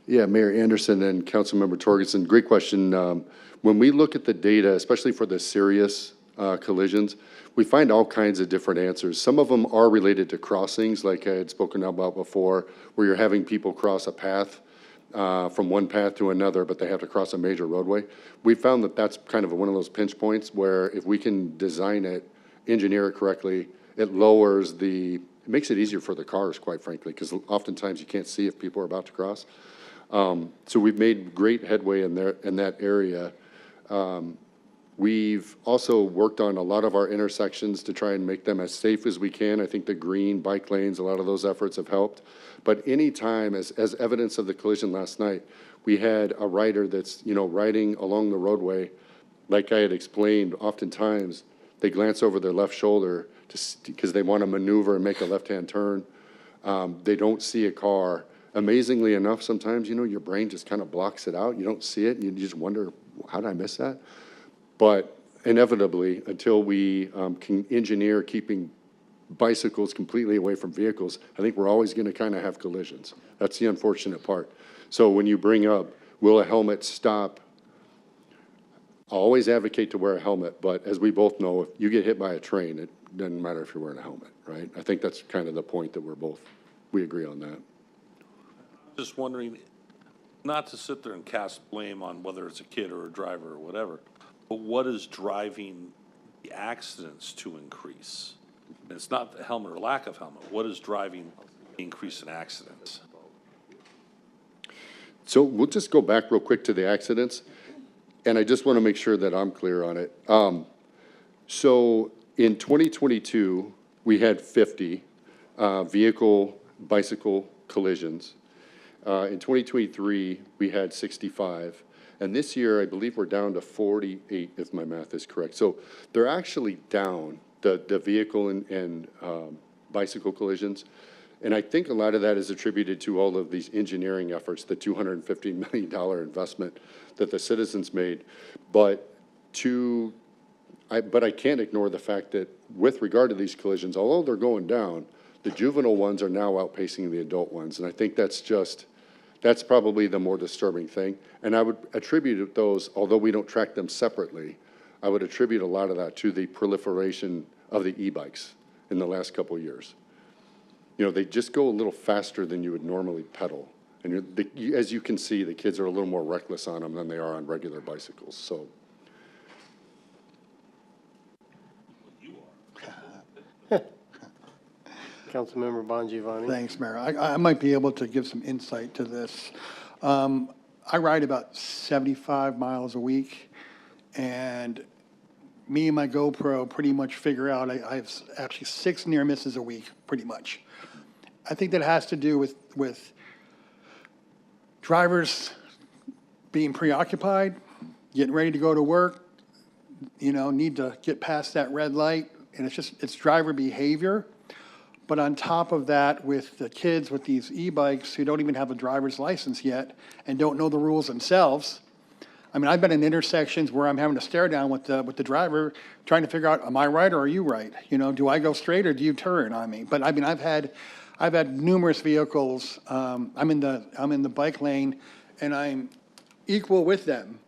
Yeah, Mayor Anderson and Councilmember Torgerson, great question. When we look at the data, especially for the serious collisions, we find all kinds of different answers. Some of them are related to crossings, like I had spoken about before, where you're having people cross a path from one path to another, but they have to cross a major roadway. We found that that's kind of one of those pinch points where if we can design it, engineer it correctly, it makes it easier for the cars, quite frankly, because oftentimes you can't see if people are about to cross. So we've made great headway in that area. We've also worked on a lot of our intersections to try and make them as safe as we can. I think the green bike lanes, a lot of those efforts have helped. But any time, as evidence of the collision last night, we had a rider that's, riding along the roadway. Like I had explained, oftentimes they glance over their left shoulder because they want to maneuver and make a left-hand turn. They don't see a car. Amazingly enough, sometimes, your brain just kind of blocks it out. You don't see it, and you just wonder, how did I miss that? But inevitably, until we can engineer keeping bicycles completely away from vehicles, I think we're always going to kind of have collisions. That's the unfortunate part. So when you bring up, will a helmet stop? I'll always advocate to wear a helmet, but as we both know, if you get hit by a train, it doesn't matter if you're wearing a helmet, right? I think that's kind of the point that we agree on that. Just wondering, not to sit there and cast blame on whether it's a kid or a driver or whatever, but what is driving the accidents to increase? And it's not the helmet or lack of helmet. What is driving the increase in accidents? So we'll just go back real quick to the accidents, and I just want to make sure that I'm clear on it. So in 2022, we had 50 bicycle collisions. In 2023, we had 65. And this year, I believe we're down to 48, if my math is correct. So they're actually down, the vehicle and bicycle collisions. And I think a lot of that is attributed to all of these engineering efforts, the $250 million investment that the citizens made. But I can't ignore the fact that with regard to these collisions, although they're going down, the juvenile ones are now outpacing the adult ones. And I think that's probably the more disturbing thing. And I would attribute those, although we don't track them separately, I would attribute a lot of that to the proliferation of the e-bikes in the last couple of years. They just go a little faster than you would normally pedal. And as you can see, the kids are a little more reckless on them than they are on regular bicycles. So. Councilmember Bongiovanni. Thanks, Mayor. I might be able to give some insight to this. I ride about 75 miles a week, and me and my GoPro pretty much figure out I have actually 6 near misses a week, pretty much. I think that has to do with drivers being preoccupied, getting ready to go to work, need to get past that red light, and it's driver behavior. But on top of that, with the kids with these e-bikes who don't even have a driver's license yet and don't know the rules themselves, I mean, I've been in intersections where I'm having to stare down with the driver, trying to figure out, am I right or are you right? Do I go straight or do you turn on me? But I mean, I've had numerous vehicles. I'm in the bike lane, and I'm equal with them,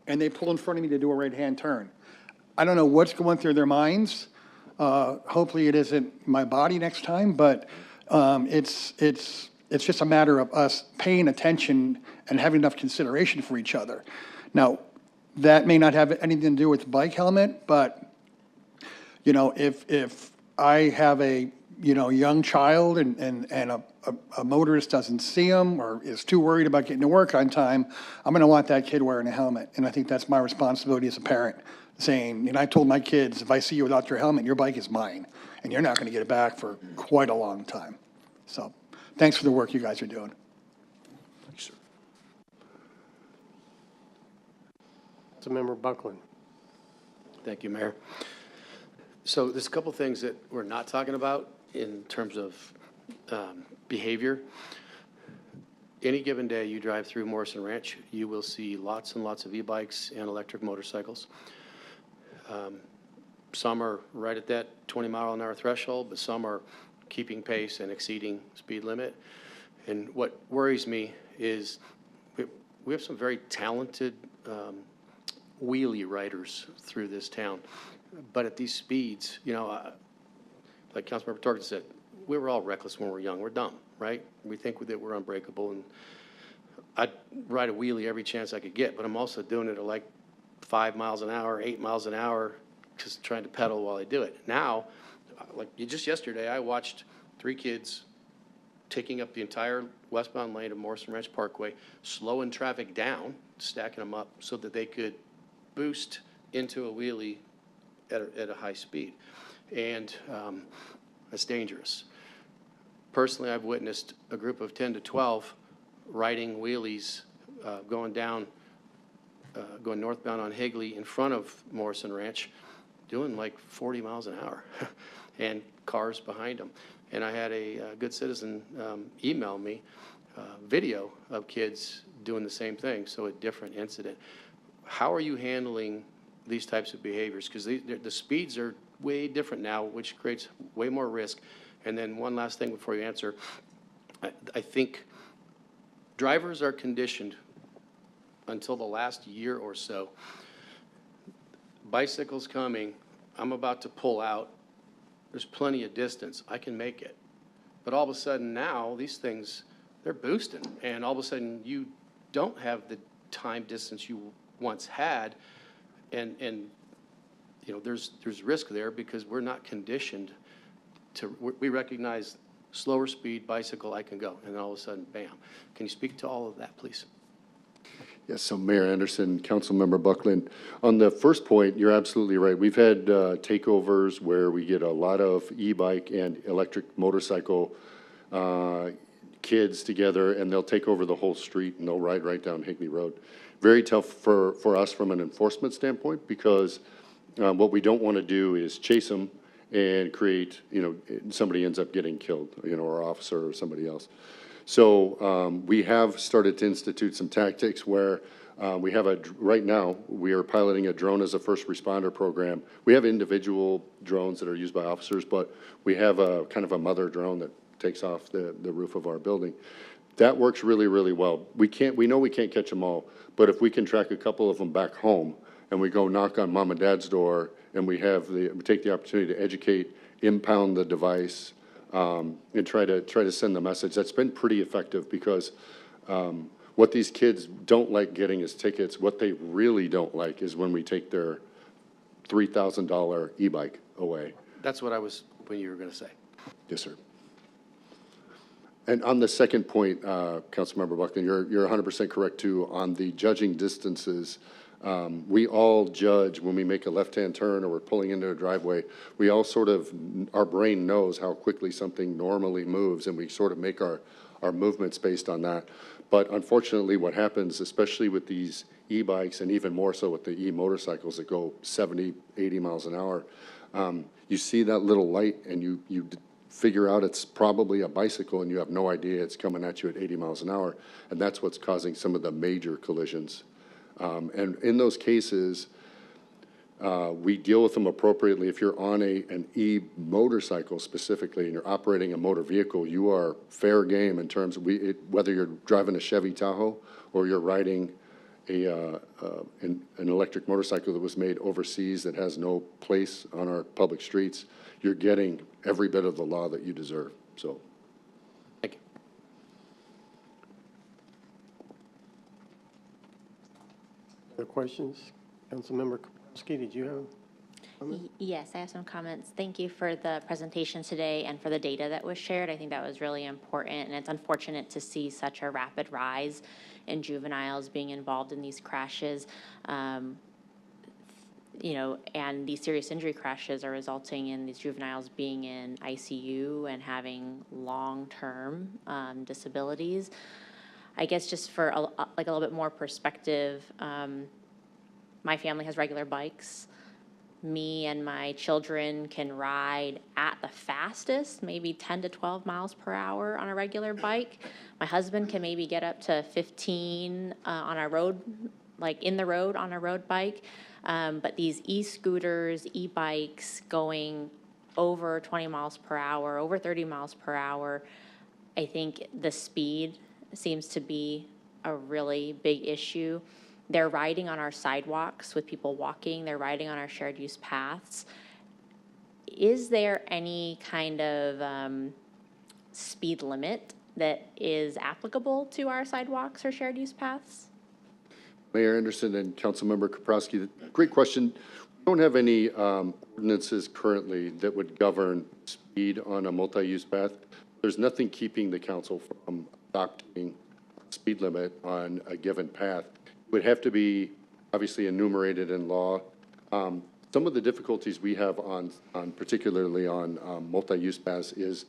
and they pull in front of me to do a right-hand turn. I don't know what's going through their minds. Hopefully it isn't my body next time, but it's It's just a matter of us paying attention and having enough consideration for each other. Now, that may not have anything to do with bike helmet, but, you know, if I have a, you know, young child and a motorist doesn't see him or is too worried about getting to work on time, I'm going to want that kid wearing a helmet. And I think that's my responsibility as a parent, saying, and I told my kids, if I see you without your helmet, your bike is mine, and you're not going to get it back for quite a long time. So thanks for the work you guys are doing. Thanks, sir. Councilmember Buckland. Thank you, Mayor. So there's a couple things that we're not talking about in terms of behavior. Any given day you drive through Morrison Ranch, you will see lots and lots of e-bikes and electric motorcycles. Some are right at that 20-mile-an-hour threshold, but some are keeping pace and exceeding speed limit. And what worries me is we have some very talented wheelie riders through this town. But at these speeds, you know, like Councilmember Torgerson said, we were all reckless when we were young. We're dumb, right? We think that we're unbreakable. And I'd ride a wheelie every chance I could get, but I'm also doing it at like 5 miles an hour, 8 miles an hour, just trying to pedal while I do it. Now, like just yesterday, I watched 3 kids taking up the entire westbound lane of Morrison Ranch Parkway, slowing traffic down, stacking them up so that they could boost into a wheelie at a high speed. And that's dangerous. Personally, I've witnessed a group of 10 to 12 riding wheelies going northbound on Higley in front of Morrison Ranch, doing like 40 miles an hour, and cars behind them. And I had a good citizen email me video of kids doing the same thing, so a different incident. How are you handling these types of behaviors? Because the speeds are way different now, which creates way more risk. And then one last thing before you answer, I think drivers are conditioned until the last year or so. Bicycles coming, I'm about to pull out, there's plenty of distance, I can make it. But all of a sudden now, these things, they're boosting, and all of a sudden you don't have the time distance you once had, and you know, there's risk there because we're not conditioned to, we recognize slower speed bicycle, I can go, and then all of a sudden, bam. Can you speak to all of that, please? Yes, so Mayor Anderson, Councilmember Buckland, on the first point, you're absolutely right. We've had takeovers where we get a lot of e-bike and electric motorcycle kids together, and they'll take over the whole street and they'll ride right down Higley Road. Very tough for us from an enforcement standpoint, because what we don't want to do is chase them and create, you know, somebody ends up getting killed, you know, or officer or somebody else. So we have started to institute some tactics where we have right now, we are piloting a drone as a first responder program. We have individual drones that are used by officers, but we have a kind of a mother drone that takes off the roof of our building. That works really, really well. We know we can't catch them all, but if we can track a couple of them back home and we go knock on mom and dad's door and we take the opportunity to educate, impound the device, and try to send the message. That's been pretty effective, because what these kids don't like getting is tickets. What they really don't like is when we take their $3,000 e-bike away. That's what I was hoping you were going to say. Yes, sir. And on the second point, Councilmember Buckland, you're 100% correct too. On the judging distances, we all judge when we make a left-hand turn or we're pulling into a driveway. We all sort of, our brain knows how quickly something normally moves, and we sort of make our movements based on that. But unfortunately, what happens, especially with these e-bikes and even more so with the e-motorcycles that go 70, 80 miles an hour, you see that little light and you figure out it's probably a bicycle and you have no idea it's coming at you at 80 miles an hour. And that's what's causing some of the major collisions. And in those cases, we deal with them appropriately. If you're on an e-motorcycle specifically and you're operating a motor vehicle, you are fair game in terms of whether you're driving a Chevy Tahoe or you're riding an electric motorcycle that was made overseas that has no place on our public streets, you're getting every bit of the law that you deserve. So, Thank you. Other questions? Councilmember Kapowski, did you have? Yes, I have some comments. Thank you for the presentation today and for the data that was shared. I think that was really important, and it's unfortunate to see such a rapid rise in juveniles being involved in these crashes. And these serious injury crashes are resulting in these juveniles being in ICU and having long-term disabilities. I guess just for a little bit more perspective, my family has regular bikes. Me and my children can ride at the fastest, maybe 10 to 12 miles per hour on a regular bike. My husband can maybe get up to 15 on a road, like in the road on a road bike. But these e-scooters, e-bikes going over 20 miles per hour, over 30 miles per hour, I think the speed seems to be a really big issue. They're riding on our sidewalks with people walking. They're riding on our shared use paths. Is there any kind of speed limit that is applicable to our sidewalks or shared use paths? Mayor Anderson and Councilmember Kaprowski, great question. We don't have any ordinances currently that would govern speed on a multi-use path. There's nothing keeping the council from adopting a speed limit on a given path. It would have to be obviously enumerated in law. Some of the difficulties we have on particularly on multi-use paths is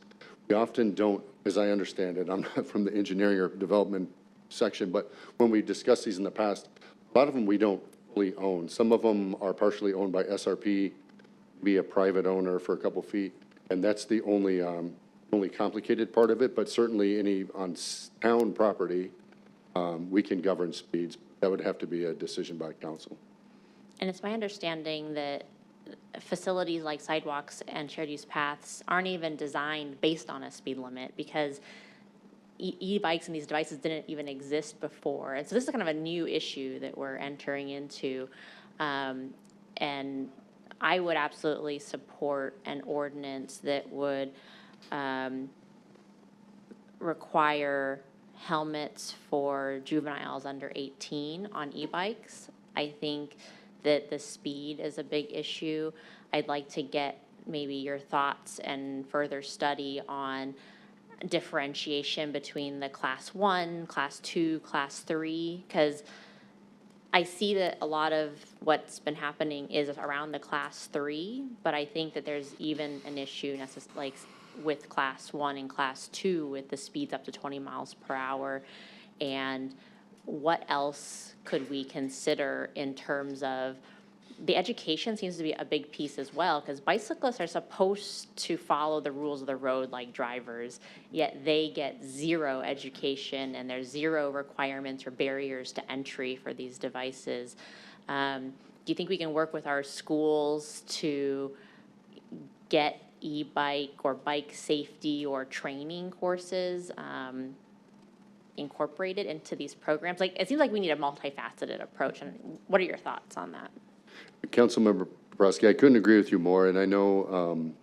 we often don't, as I understand it, I'm not from the engineering or development section, but when we discussed these in the past, a lot of them we don't fully own. Some of them are partially owned by SRP, be a private owner for a couple feet, and that's the only complicated part of it. But certainly any on town property, we can govern speeds. That would have to be a decision by council. And it's my understanding that facilities like sidewalks and shared use paths aren't even designed based on a speed limit because e-bikes and these devices didn't even exist before. And so this is kind of a new issue that we're entering into. And I would absolutely support an ordinance that would require helmets for juveniles under 18 on e-bikes. I think that the speed is a big issue. I'd like to get maybe your thoughts and further study on differentiation between the class 1, class 2, class 3, because I see that a lot of what's been happening is around the class 3, but I think that there's even an issue like with class 1 and class 2 with the speeds up to 20 miles per hour. And what else could we consider in terms of the education seems to be a big piece as well, because bicyclists are supposed to follow the rules of the road like drivers, yet they get zero education and there's zero requirements or barriers to entry for these devices. Do you think we can work with our schools to get e-bike or bike safety or training courses incorporated into these programs? Like, it seems like we need a multifaceted approach, and what are your thoughts on that? Councilmember Bobrowski, I couldn't agree with you more, and I know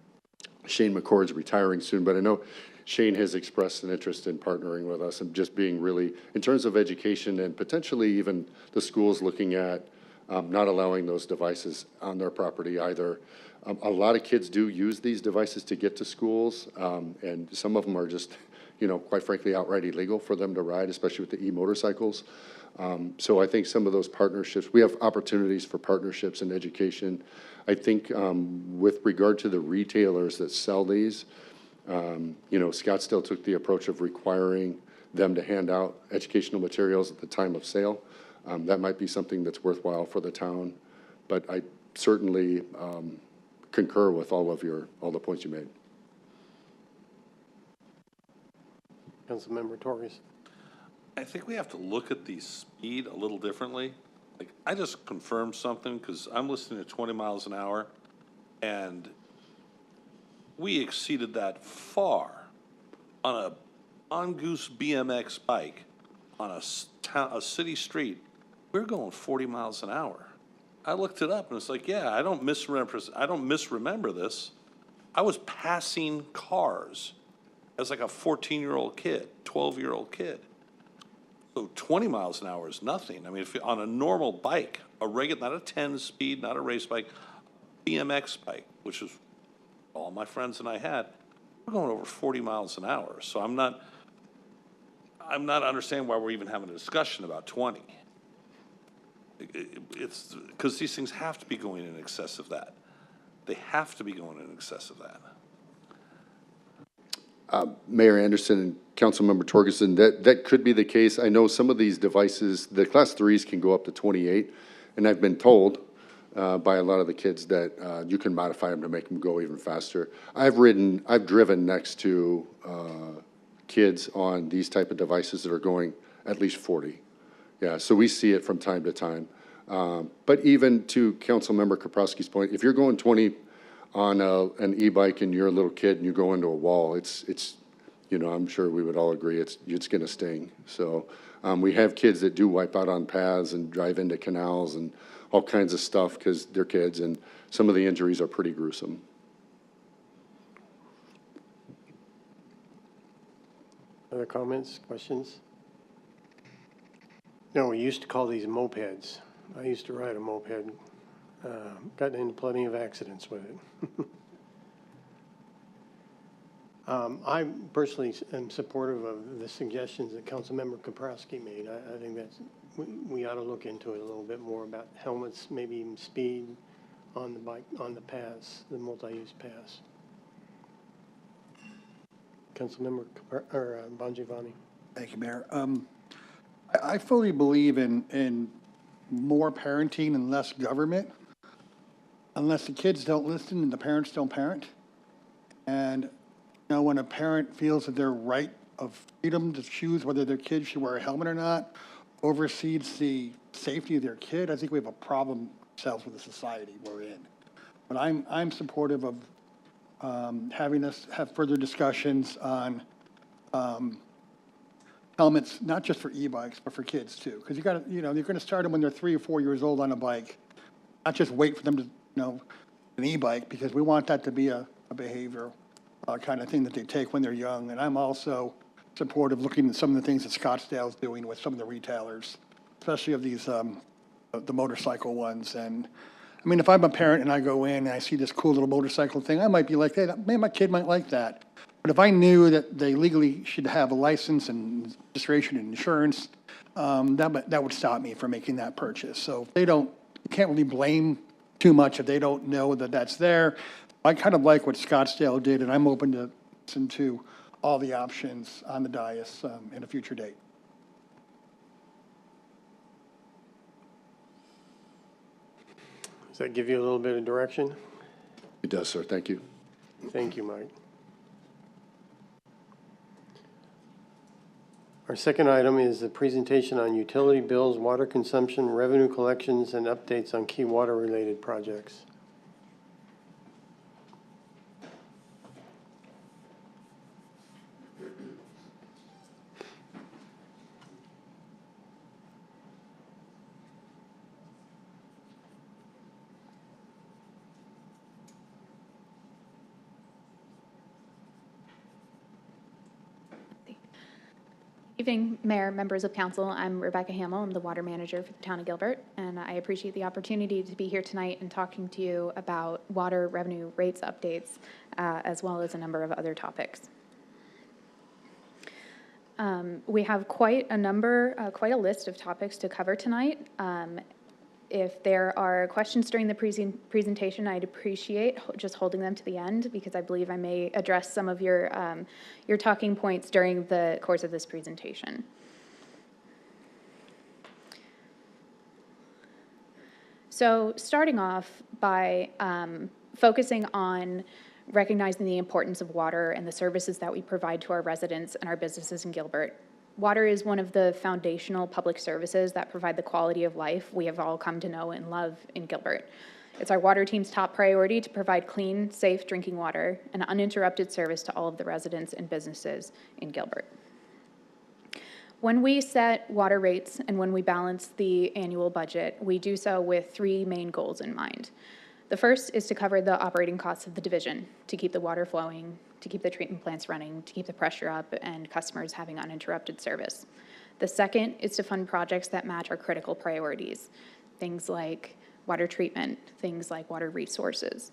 Shane McCord's retiring soon, but I know Shane has expressed an interest in partnering with us and just being really, in terms of education and potentially even the schools looking at not allowing those devices on their property either. A lot of kids do use these devices to get to schools, and some of them are just, quite frankly, outright illegal for them to ride, especially with the e-motorcycles. So I think some of those partnerships, we have opportunities for partnerships in education. I think with regard to the retailers that sell these, Scottsdale took the approach of requiring them to hand out educational materials at the time of sale. That might be something that's worthwhile for the town, but I certainly concur with all the points you made. Councilmember Torres. I think we have to look at the speed a little differently. Like, I just confirmed something because I'm listening to 20 miles an hour, and we exceeded that far on a Mongoose BMX bike on a city street. We're going 40 miles an hour. I looked it up, and it's like, yeah, I don't misremember this. I was passing cars as like a 14-year-old kid, 12-year-old kid. So 20 miles an hour is nothing. I mean, if you're on a normal bike, a regular, not a 10 speed, not a race bike, BMX bike, which is all my friends and I had, we're going over 40 miles an hour. So I'm not understanding why we're even having a discussion about 20. It's, because these things have to be going in excess of that. They have to be going in excess of that. Mayor Anderson and Councilmember Torgerson, that could be the case. I know some of these devices, the Class 3s can go up to 28, and I've been told by a lot of the kids that you can modify them to make them go even faster. I've driven next to kids on these type of devices that are going at least 40. Yeah, so we see it from time to time. But even to Councilmember Kaprowski's point, if you're going 20 on an e-bike and you're a little kid and you go into a wall, it's you know, I'm sure we would all agree it's going to sting. So we have kids that do wipe out on paths and drive into canals and all kinds of stuff because they're kids, and some of the injuries are pretty gruesome. Other comments, questions? No, we used to call these mopeds. I used to ride a moped. Gotten into plenty of accidents with it. I personally am supportive of the suggestions that Councilmember Kaprowski made. I think that's, we ought to look into it a little bit more about helmets, maybe even speed on the bike, on the paths, the multi-use paths. Councilmember Bongiovanni. Thank you, Mayor. I fully believe in more parenting and less government. Unless the kids don't listen and the parents don't parent. And, you know, when a parent feels that their right of freedom to choose whether their kid should wear a helmet or not oversees the safety of their kid, I think we have a problem ourselves with the society we're in. But I'm supportive of having us have further discussions on helmets, not just for e-bikes, but for kids too. Because you got to, you know, you're going to start them when they're 3 or 4 years old on a bike, not just wait for them to, you know, an e-bike, because we want that to be a behavior kind of thing that they take when they're young. And I'm also supportive looking at some of the things that Scottsdale's doing with some of the retailers, especially of these, the motorcycle ones. And I mean, if I'm a parent and I go in and I see this cool little motorcycle thing, I might be like, hey, maybe my kid might like that. But if I knew that they legally should have a license and registration and insurance, that would stop me from making that purchase. So if they don't, you can't really blame too much if they don't know that that's there. I kind of like what Scottsdale did, and I'm open to listen to all the options on the dais in a future date. Does that give you a little bit of direction? It does, sir. Thank you. Thank you, Mike. Our second item is the presentation on utility bills, water consumption, revenue collections, and updates on key water-related projects. Evening, Mayor, members of council. I'm Rebecca Hamill. I'm the water manager for the town of Gilbert, and I appreciate the opportunity to be here tonight and talking to you about water revenue rates updates, as well as a number of other topics. We have quite a list of topics to cover tonight. If there are questions during the presentation, I'd appreciate just holding them to the end, because I believe I may address some of your talking points during the course of this presentation. So starting off by focusing on recognizing the importance of water and the services that we provide to our residents and our businesses in Gilbert. Water is one of the foundational public services that provide the quality of life we have all come to know and love in Gilbert. It's our water team's top priority to provide clean, safe drinking water and uninterrupted service to all of the residents and businesses in Gilbert. When we set water rates and when we balance the annual budget, we do so with three main goals in mind. The first is to cover the operating costs of the division, to keep the water flowing, to keep the treatment plants running, to keep the pressure up, and customers having uninterrupted service. The second is to fund projects that match our critical priorities, things like water treatment, things like water resources.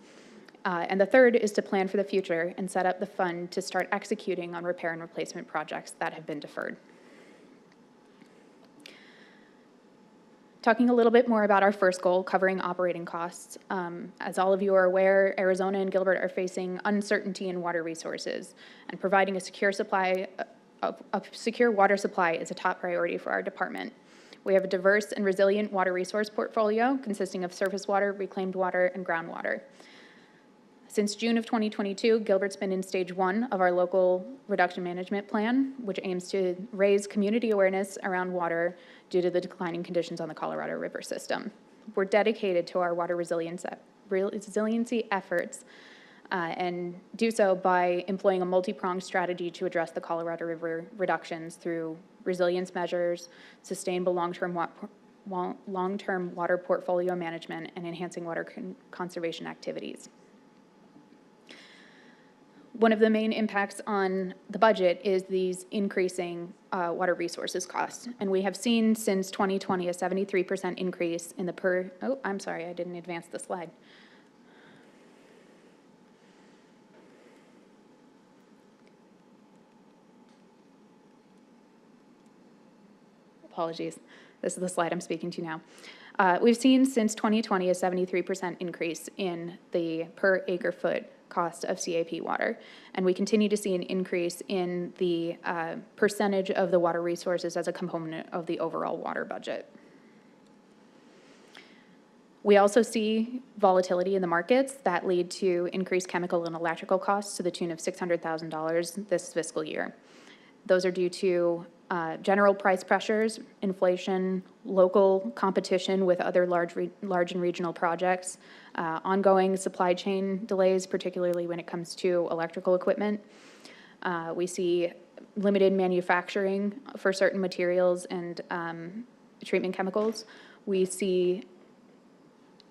And the third is to plan for the future and set up the fund to start executing on repair and replacement projects that have been deferred. Talking a little bit more about our first goal, covering operating costs. As all of you are aware, Arizona and Gilbert are facing uncertainty in water resources, and providing a secure water supply is a top priority for our department. We have a diverse and resilient water resource portfolio consisting of surface water, reclaimed water, and groundwater. Since June of 2022, Gilbert's been in stage 1 of our local reduction management plan, which aims to raise community awareness around water due to the declining conditions on the Colorado River system. We're dedicated to our water resiliency efforts and do so by employing a multi-pronged strategy to address the Colorado River reductions through resilience measures, sustainable long-term water portfolio management, and enhancing water conservation activities. One of the main impacts on the budget is these increasing water resources costs. And we have seen since 2020 a 73% increase in the I'm sorry, I didn't advance the slide. Apologies. This is the slide I'm speaking to now. We've seen since 2020 a 73% increase in the per acre foot cost of CAP water. And we continue to see an increase in the percentage of the water resources as a component of the overall water budget. We also see volatility in the markets that lead to increased chemical and electrical costs to the tune of $600,000 this fiscal year. Those are due to general price pressures, inflation, local competition with other large and regional projects, ongoing supply chain delays, particularly when it comes to electrical equipment. We see limited manufacturing for certain materials and treatment chemicals. We see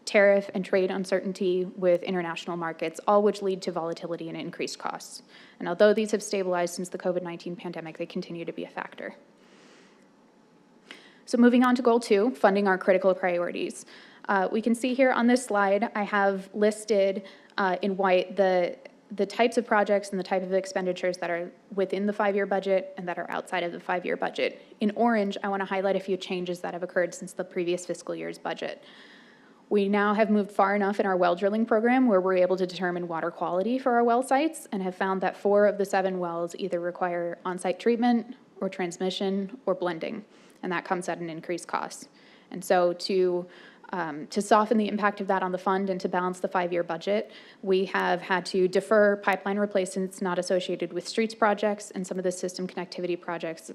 tariff and trade uncertainty with international markets, all which lead to volatility and increased costs. And although these have stabilized since the COVID-19 pandemic, they continue to be a factor. So moving on to goal 2, funding our critical priorities. We can see here on this slide, I have listed in white the types of projects and the type of expenditures that are within the 5-year budget and that are outside of the 5-year budget. In orange, I want to highlight a few changes that have occurred since the previous fiscal year's budget. We now have moved far enough in our well drilling program where we're able to determine water quality for our well sites and have found that 4 of the 7 wells either require on-site treatment or transmission or blending, and that comes at an increased cost. And so to soften the impact of that on the fund and to balance the 5-year budget, we have had to defer pipeline replacements not associated with streets projects and some of the system connectivity projects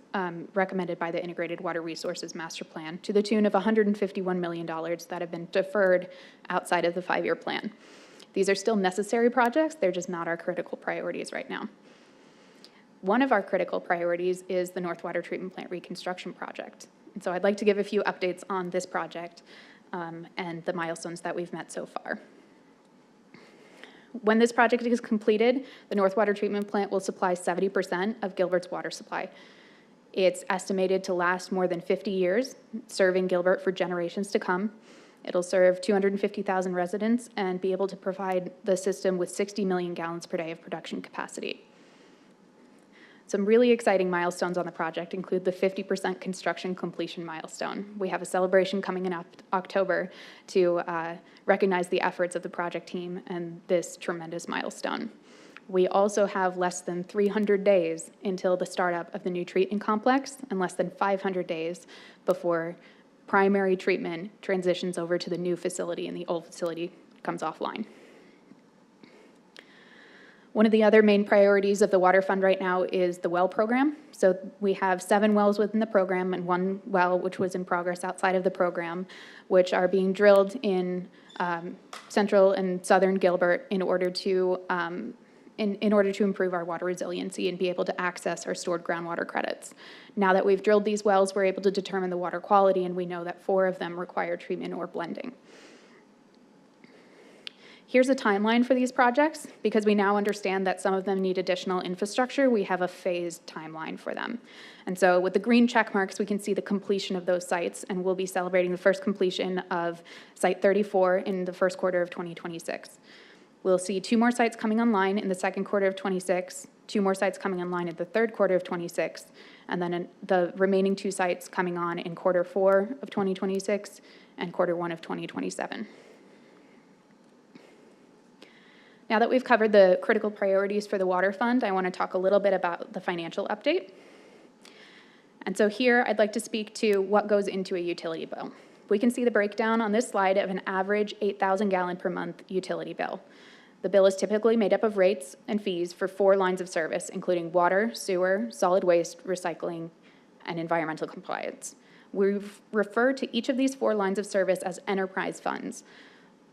recommended by the Integrated Water Resources Master Plan to the tune of $151 million that have been deferred outside of the 5-year plan. These are still necessary projects, they're just not our critical priorities right now. One of our critical priorities is the North Water Treatment Plant Reconstruction Project. And so I'd like to give a few updates on this project and the milestones that we've met so far. When this project is completed, the North Water Treatment Plant will supply 70% of Gilbert's water supply. It's estimated to last more than 50 years, serving Gilbert for generations to come. It'll serve 250,000 residents and be able to provide the system with 60 million gallons per day of production capacity. Some really exciting milestones on the project include the 50% construction completion milestone. We have a celebration coming in October to recognize the efforts of the project team and this tremendous milestone. We also have less than 300 days until the startup of the new treatment complex and less than 500 days before primary treatment transitions over to the new facility and the old facility comes offline. One of the other main priorities of the Water Fund right now is the well program. So we have 7 wells within the program and 1 well which was in progress outside of the program, which are being drilled in central and southern Gilbert in order to improve our water resiliency and be able to access our stored groundwater credits. Now that we've drilled these wells, we're able to determine the water quality, and we know that 4 of them require treatment or blending. Here's a timeline for these projects. Because we now understand that some of them need additional infrastructure, we have a phased timeline for them. And so with the green check marks, we can see the completion of those sites, and we'll be celebrating the first completion of Site 34 in the first quarter of 2026. We'll see 2 more sites coming online in the second quarter of 26, 2 more sites coming online in the third quarter of 26, and then the remaining 2 sites coming on in quarter 4 of 2026 and quarter 1 of 2027. Now that we've covered the critical priorities for the water fund, I want to talk a little bit about the financial update. And so here I'd like to speak to what goes into a utility bill. We can see the breakdown on this slide of an average 8,000 gallon per month utility bill. The bill is typically made up of rates and fees for 4 lines of service, including water, sewer, solid waste, recycling, and environmental compliance. We refer to each of these 4 lines of service as enterprise funds,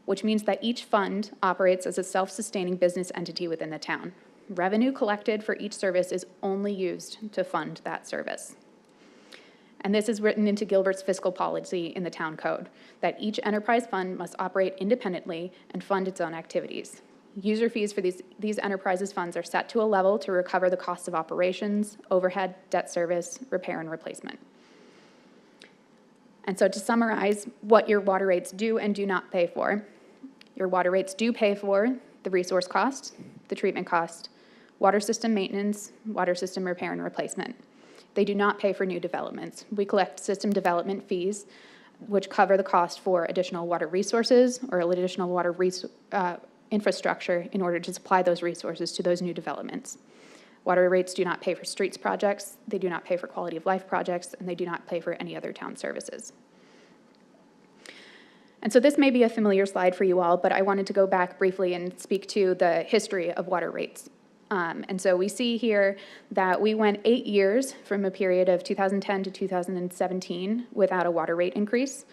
which means that each fund operates as a self-sustaining business entity within the town. Revenue collected for each service is only used to fund that service. And this is written into Gilbert's fiscal policy in the town code, that each enterprise fund must operate independently and fund its own activities. User fees for these enterprises funds are set to a level to recover the costs of operations, overhead, debt service, repair, and replacement. And so to summarize what your water rates do and do not pay for, your water rates do pay for the resource cost, the treatment cost, water system maintenance, water system repair and replacement. They do not pay for new developments. We collect system development fees, which cover the cost for additional water resources or additional water infrastructure in order to supply those resources to those new developments. Water rates do not pay for streets projects, they do not pay for quality of life projects, and they do not pay for any other town services. And so this may be a familiar slide for you all, but I wanted to go back briefly and speak to the history of water rates. And so we see here that we went 8 years from a period of 2010 to 2017 without a water rate increase.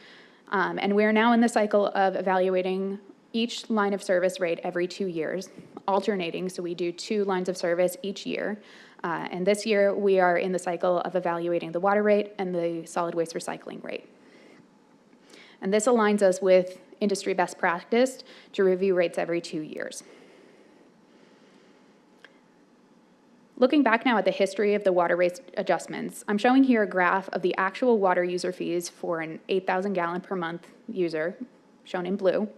And we're now in the cycle of evaluating each line of service rate every 2 years, alternating, so we do 2 lines of service each year. And this year, we are in the cycle of evaluating the water rate and the solid waste recycling rate. And this aligns us with industry best practice to review rates every 2 years. Looking back now at the history of the water rate adjustments, I'm showing here a graph of the actual water user fees for an 8,000 gallon per month user, shown in blue,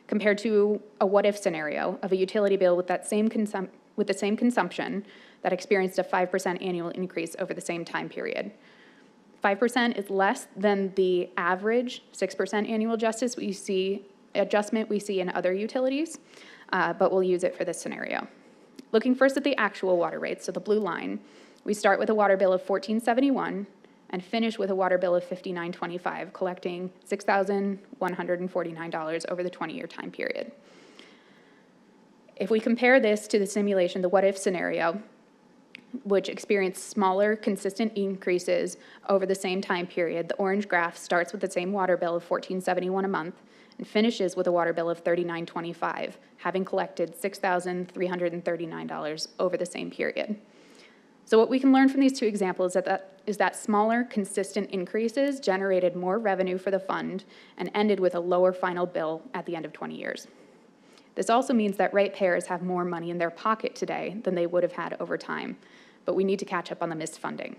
compared to a what-if scenario of a utility bill with the same consumption that experienced a 5% annual increase over the same time period. 5% is less than the average 6% annual adjustment we see in other utilities, but we'll use it for this scenario. Looking first at the actual water rates, so the blue line, we start with a water bill of $14.71 and finish with a water bill of $59.25, collecting $6,149 over the 20-year time period. If we compare this to the simulation, the what-if scenario, which experienced smaller, consistent increases over the same time period, the orange graph starts with the same water bill of $14.71 a month and finishes with a water bill of $39.25, having collected $6,339 over the same period. So what we can learn from these 2 examples is that smaller, consistent increases generated more revenue for the fund and ended with a lower final bill at the end of 20 years. This also means that ratepayers have more money in their pocket today than they would have had over time, but we need to catch up on the missed funding.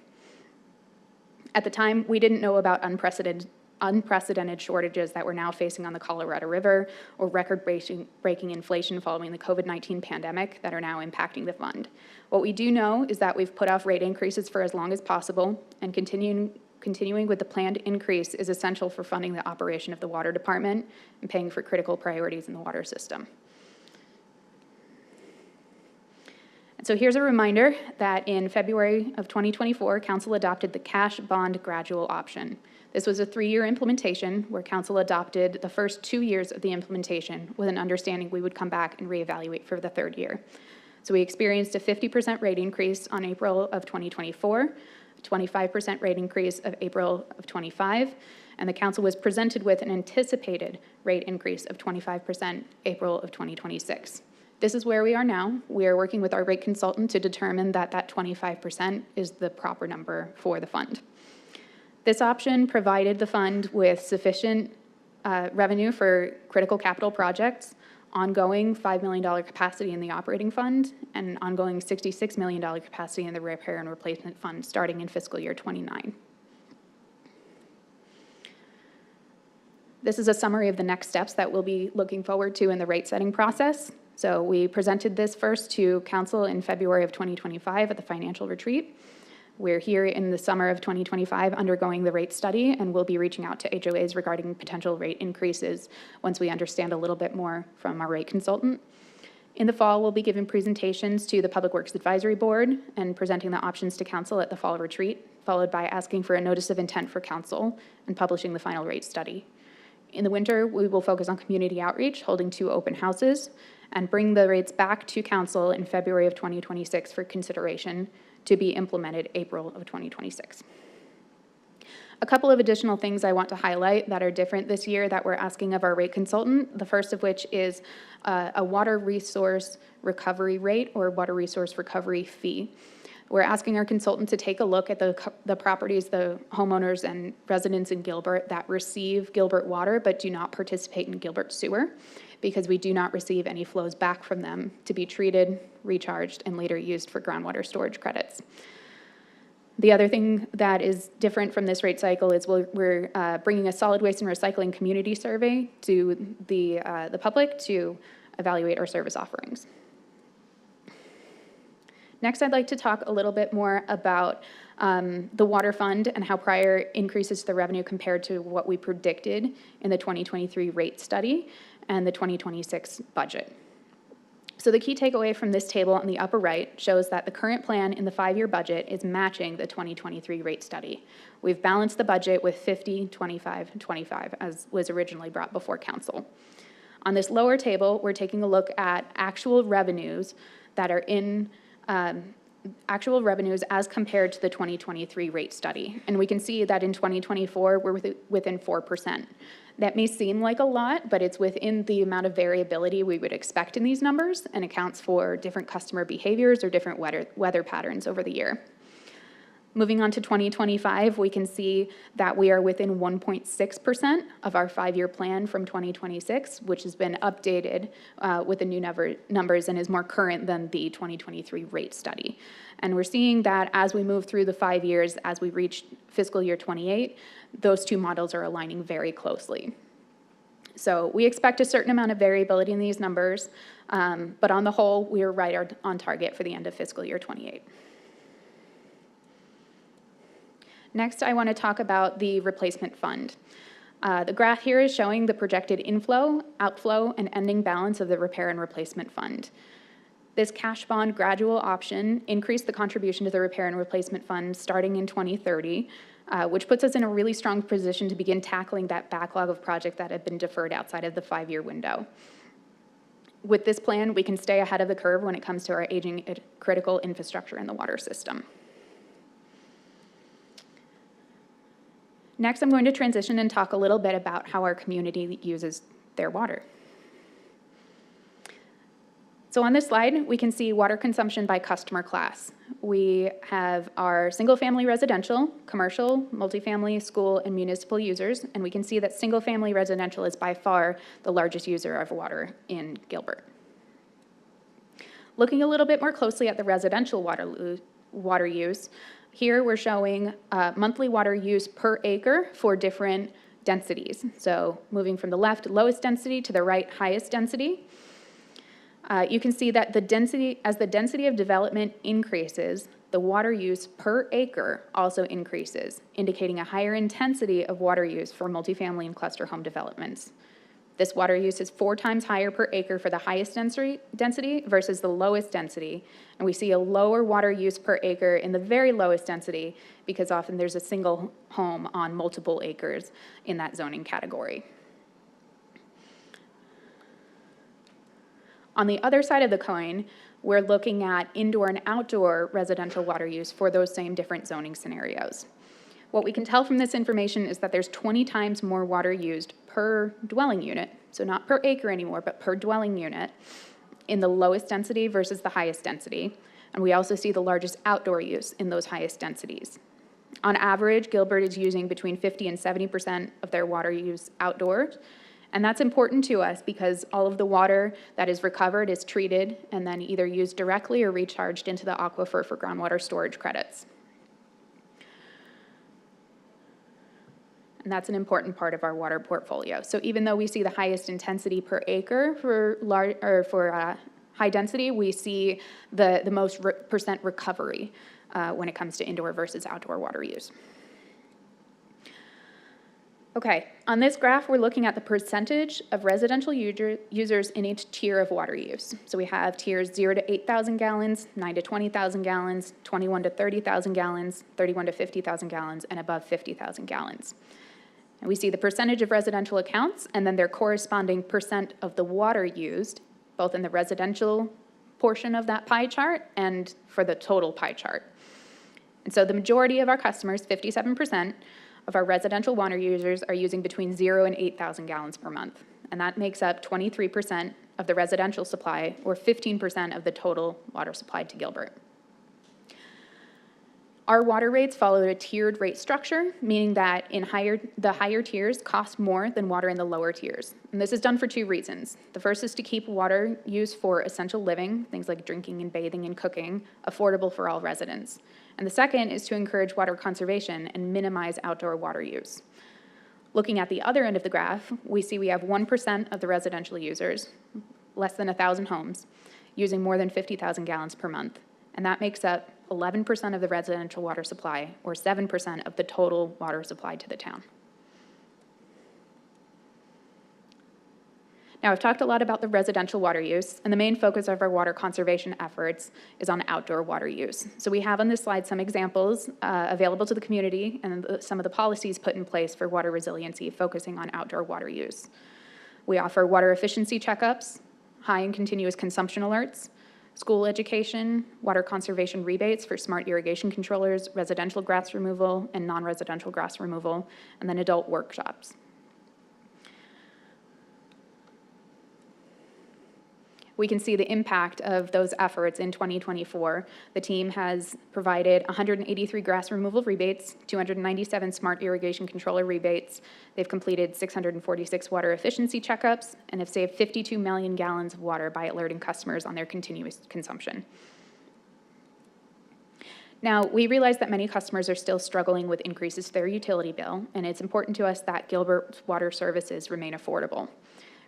At the time, we didn't know about unprecedented shortages that we're now facing on the Colorado River or record-breaking inflation following the COVID-19 pandemic that are now impacting the fund. What we do know is that we've put off rate increases for as long as possible, and continuing with the planned increase is essential for funding the operation of the water department and paying for critical priorities in the water system. And so here's a reminder that in February of 2024, Council adopted the cash bond gradual option. This was a 3-year implementation where Council adopted the first 2 years of the implementation with an understanding we would come back and reevaluate for the 3rd year. So we experienced a 50% rate increase on April of 2024, a 25% rate increase of April of 25, and the Council was presented with an anticipated rate increase of 25% April of 2026. This is where we are now. We are working with our rate consultant to determine that that 25% is the proper number for the fund. This option provided the fund with sufficient revenue for critical capital projects, ongoing $5 million capacity in the operating fund, and ongoing $66 million capacity in the repair and replacement fund starting in fiscal year '29. This is a summary of the next steps that we'll be looking forward to in the rate setting process. So we presented this first to council in February of 2025 at the financial retreat. We're here in the summer of 2025 undergoing the rate study, and we'll be reaching out to HOAs regarding potential rate increases once we understand a little bit more from our rate consultant. In the fall, we'll be giving presentations to the Public Works Advisory Board and presenting the options to council at the fall retreat, followed by asking for a notice of intent for council and publishing the final rate study. In the winter, we will focus on community outreach, holding 2 open houses, and bring the rates back to council in February of 2026 for consideration to be implemented April of 2026. A couple of additional things I want to highlight that are different this year that we're asking of our rate consultant, the first of which is a water resource recovery rate or water resource recovery fee. We're asking our consultant to take a look at the properties, the homeowners and residents in Gilbert that receive Gilbert water but do not participate in Gilbert sewer, because we do not receive any flows back from them to be treated, recharged, and later used for groundwater storage credits. The other thing that is different from this rate cycle is we're bringing a solid waste and recycling community survey to the public to evaluate our service offerings. Next, I'd like to talk a little bit more about the water fund and how prior increases to the revenue compared to what we predicted in the 2023 rate study and the 2026 budget. So the key takeaway from this table on the upper right shows that the current plan in the 5-year budget is matching the 2023 rate study. We've balanced the budget with 50, 25, and 25 as was originally brought before council. On this lower table, we're taking a look at actual revenues that are in actual revenues as compared to the 2023 rate study. And we can see that in 2024, we're within 4%. That may seem like a lot, but it's within the amount of variability we would expect in these numbers and accounts for different customer behaviors or different weather patterns over the year. Moving on to 2025, we can see that we are within 1.6% of our 5-year plan from 2026, which has been updated with the new numbers and is more current than the 2023 rate study. And we're seeing that as we move through the 5 years, as we reach fiscal year 28, those two models are aligning very closely. So we expect a certain amount of variability in these numbers, but on the whole, we are right on target for the end of fiscal year 28. Next, I want to talk about the replacement fund. The graph here is showing the projected inflow, outflow, and ending balance of the repair and replacement fund. This cash bond gradual option increased the contribution to the repair and replacement fund starting in 2030, which puts us in a really strong position to begin tackling that backlog of projects that have been deferred outside of the 5-year window. With this plan, we can stay ahead of the curve when it comes to our aging critical infrastructure in the water system. Next, I'm going to transition and talk a little bit about how our community uses their water. So on this slide, we can see water consumption by customer class. We have our single-family residential, commercial, multifamily, school, and municipal users, and we can see that single-family residential is by far the largest user of water in Gilbert. Looking a little bit more closely at the residential water use, here we're showing monthly water use per acre for different densities. So moving from the left, lowest density, to the right, highest density. You can see that as the density of development increases, the water use per acre also increases, indicating a higher intensity of water use for multifamily and cluster home developments. This water use is 4 times higher per acre for the highest density versus the lowest density. And we see a lower water use per acre in the very lowest density because often there's a single home on multiple acres in that zoning category. On the other side of the coin, we're looking at indoor and outdoor residential water use for those same different zoning scenarios. What we can tell from this information is that there's 20 times more water used per dwelling unit, so not per acre anymore, but per dwelling unit, in the lowest density versus the highest density. And we also see the largest outdoor use in those highest densities. On average, Gilbert is using between 50 and 70% of their water use outdoors, And that's important to us because all of the water that is recovered is treated and then either used directly or recharged into the aquifer for groundwater storage credits. And that's an important part of our water portfolio. So even though we see the highest intensity per acre for high density, we see the most percent recovery when it comes to indoor versus outdoor water use. Okay, on this graph, we're looking at the percentage of residential users in each tier of water use. So we have tiers 0 to 8,000 gallons, 9 to 20,000 gallons, 21 to 30,000 gallons, 31 to 50,000 gallons, and above 50,000 gallons. And we see the percentage of residential accounts and then their corresponding percent of the water used, both in the residential portion of that pie chart and for the total pie chart. And so the majority of our customers, 57%, of our residential water users are using between 0 and 8,000 gallons per month. And that makes up 23% of the residential supply or 15% of the total water supplied to Gilbert. Our water rates follow a tiered rate structure, meaning that the higher tiers cost more than water in the lower tiers. And this is done for two reasons. The first is to keep water use for essential living, things like drinking and bathing and cooking, affordable for all residents. And the second is to encourage water conservation and minimize outdoor water use. Looking at the other end of the graph, we see we have 1% of the residential users, less than 1,000 homes, using more than 50,000 gallons per month. And that makes up 11% of the residential water supply, or 7% of the total water supplied to the town. Now, I've talked a lot about the residential water use, and the main focus of our water conservation efforts is on outdoor water use. So we have on this slide some examples available to the community and some of the policies put in place for water resiliency, focusing on outdoor water use. We offer water efficiency checkups, high and continuous consumption alerts, school education, water conservation rebates for smart irrigation controllers, residential grass removal, and non-residential grass removal, and then adult workshops. We can see the impact of those efforts in 2024. The team has provided 183 grass removal rebates, 297 smart irrigation controller rebates. They've completed 646 water efficiency checkups and have saved 52 million gallons of water by alerting customers on their continuous consumption. Now, we realize that many customers are still struggling with increases to their utility bill, and it's important to us that Gilbert water services remain affordable.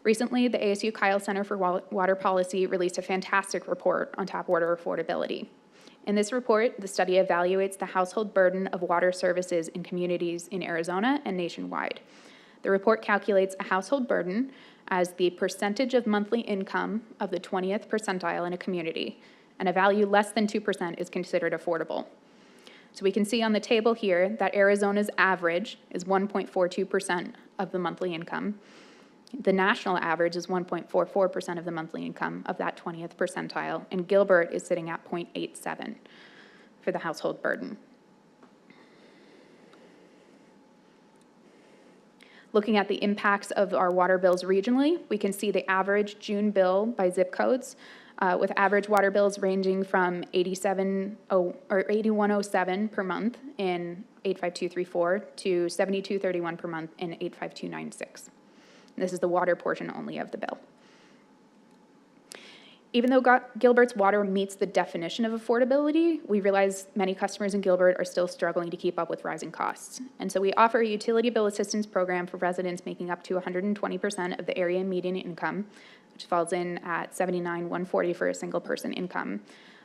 Recently, the ASU Kyle Center for Water Policy released a fantastic report on tap water affordability. In this report, the study evaluates the household burden of water services in communities in Arizona and nationwide. The report calculates a household burden as the percentage of monthly income of the 20th percentile in a community, and a value less than 2% is considered affordable. So we can see on the table here that Arizona's average is 1.42% of the monthly income. The national average is 1.44% of the monthly income of that 20th percentile, and Gilbert is sitting at 0.87 for the household burden. Looking at the impacts of our water bills regionally, we can see the average June bill by zip codes, with average water bills ranging from 8107 per month in 85234 to 7231 per month in 85296. This is the water portion only of the bill. Even though Gilbert's water meets the definition of affordability, we realize many customers in Gilbert are still struggling to keep up with rising costs. And so we offer a utility bill assistance program for residents making up to 120% of the area median income, which falls in at $79,140 for a single person income,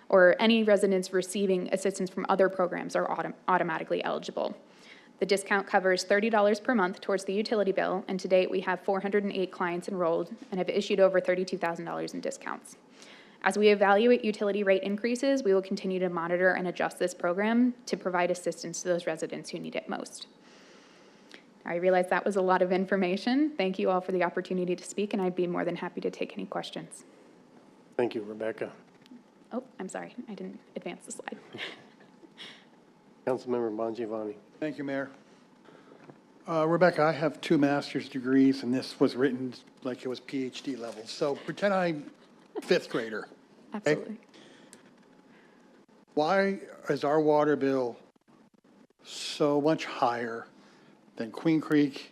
or any residents receiving assistance from other programs are automatically eligible. The discount covers $30 per month towards the utility bill, and to date we have 408 clients enrolled and have issued over $32,000 in discounts. As we evaluate utility rate increases, we will continue to monitor and adjust this program to provide assistance to those residents who need it most. I realize that was a lot of information. Thank you all for the opportunity to speak, and I'd be more than happy to take any questions. Thank you, Rebecca. Oh, I'm sorry, I didn't advance the slide. Councilmember Bongiovanni. Thank you, Mayor. Rebecca, I have 2 master's degrees, and this was written like it was PhD level. So pretend I'm 5th grader. Okay? Absolutely. Why is our water bill so much higher than Queen Creek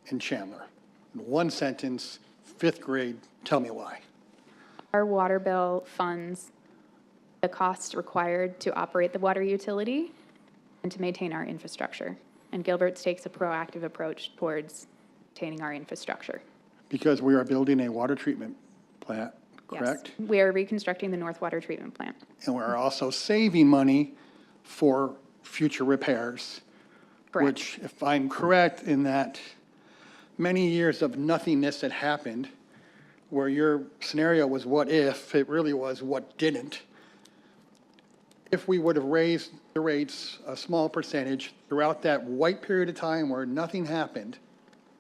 and Chandler? In one sentence, fifth grade, tell me why. Our water bill funds the costs required to operate the water utility and to maintain our infrastructure. And Gilbert's takes a proactive approach towards maintaining our infrastructure. Because we are building a water treatment plant, Yes. correct? We are reconstructing the North Water Treatment Plant. And we're also saving money for future repairs. Correct. Which, if I'm correct in that many years of nothingness that happened, where your scenario was what if, it really was what didn't. If we would have raised the rates a small percentage throughout that white period of time where nothing happened,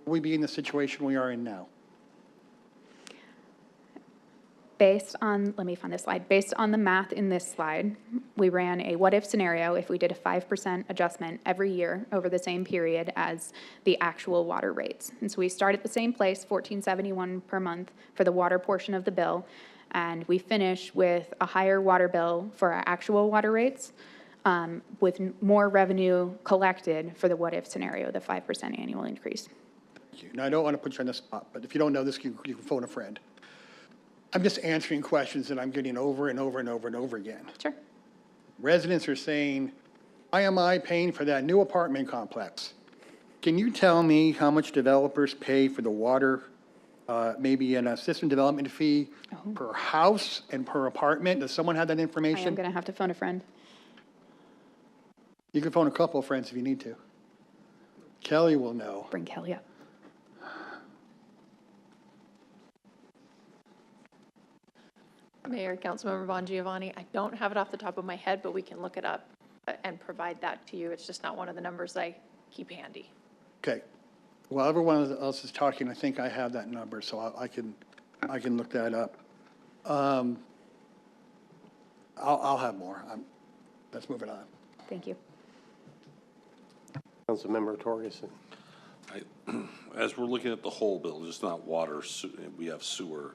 would we be in the situation we are in now? Based on, let me find this slide. Based on the math in this slide, we ran a what-if scenario if we did a 5% adjustment every year over the same period as the actual water rates. And so we start at the same place, $14.71 per month for the water portion of the bill, and we finish with a higher water bill for our actual water rates, with more revenue collected for the what-if scenario, the 5% annual increase. Thank you. Now, I don't want to put you on the spot, but if you don't know this, you can phone a friend. I'm just answering questions that I'm getting over and over and over and over again. Sure. Residents are saying, why am I paying for that new apartment complex? Can you tell me how much developers pay for the water, maybe in a system development fee per house and per apartment? Does someone have that I information? am going to have to phone a friend. You can phone a couple of friends if you need to. Kelly will know. Bring Kelly up. Mayor, Councilmember Bon Giovanni, I don't have it off the top of my head, but we can look it up and provide that to you. It's just not one of the numbers I keep handy. Okay. While everyone else is talking, I think I have that number, so I can look that up. I'll have more. Let's move it on. Thank you. Councilmember Torgerson. As we're looking at the whole bill, just not water, we have sewer,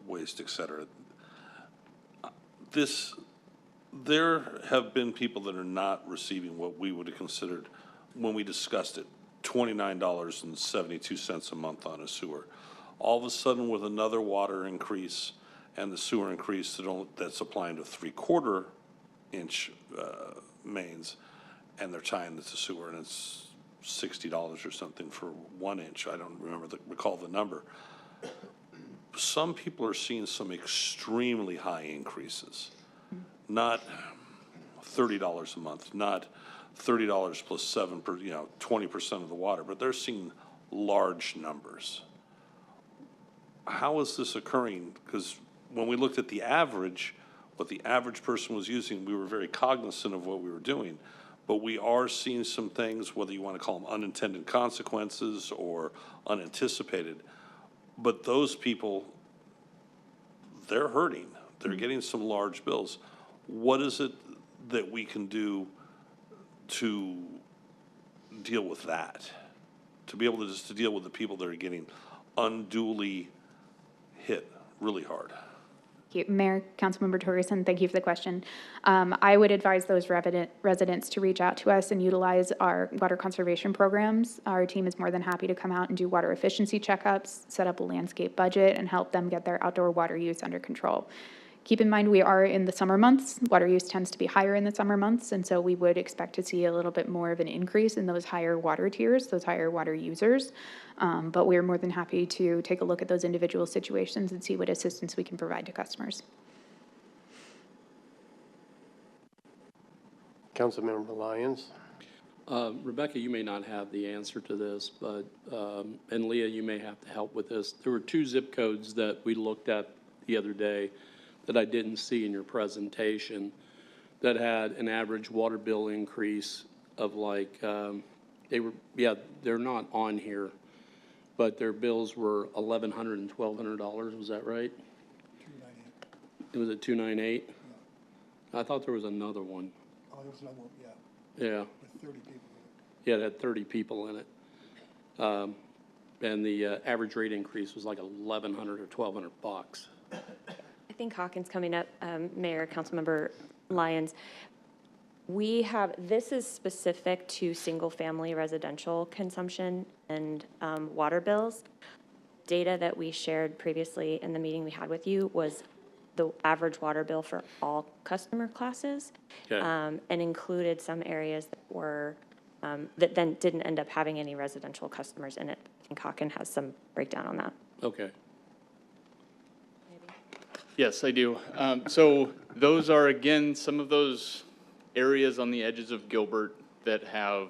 waste, et cetera. There have been people that are not receiving what we would have considered, when we discussed it, $29.72 a month on a sewer. All of a sudden, with another water increase and the sewer increase that's applying to 3/4 inch mains, and they're tying it to sewer, and it's $60 or something for 1 inch. I don't recall the number. Some people are seeing some extremely high increases, not $30 a month, not $30 plus 20% of the water, but they're seeing large numbers. How is this occurring? Because when we looked at the average, what the average person was using, we were very cognizant of what we were doing. But we are seeing some things, whether you want to call them unintended consequences or unanticipated. But those people, they're hurting. They're getting some large bills. What is it that we can do to deal with that? To be able to just to deal with the people that are getting unduly hit really hard? Thank you. Mayor, Councilmember Torgerson, thank you for the question. I would advise those residents to reach out to us and utilize our water conservation programs. Our team is more than happy to come out and do water efficiency checkups, set up a landscape budget, and help them get their outdoor water use under control. Keep in mind, we are in the summer months. Water use tends to be higher in the summer months, and so we would expect to see a little bit more of an increase in those higher water tiers, those higher water users. But we're more than happy to take a look at those individual situations and see what assistance we can provide to customers. Councilmember Lyons. Rebecca, you may not have the answer to this, but, and Leah, you may have to help with this. There were 2 zip codes that we looked at the other day that I didn't see in your presentation that had an average water bill increase of like, they're not on here, but their bills were $1,100 and $1,200. Was that right? It was at 298? I thought there was another one. Oh, there was another one, yeah. Yeah. With 30 people. Yeah, it had 30 people in it. And the average rate increase was like $1,100 or $1,200. I think Hawkins coming up, Mayor, Councilmember Lyons. This is specific to single-family residential consumption and water bills. Data that we shared previously in the meeting we had with you was the average water bill for all customer classes. Okay. And included some areas that were, that then didn't end up having any residential customers in it. I think Hawken has some breakdown on that. Okay. Yes, I do. So those are, again, some of those areas on the edges of Gilbert that have,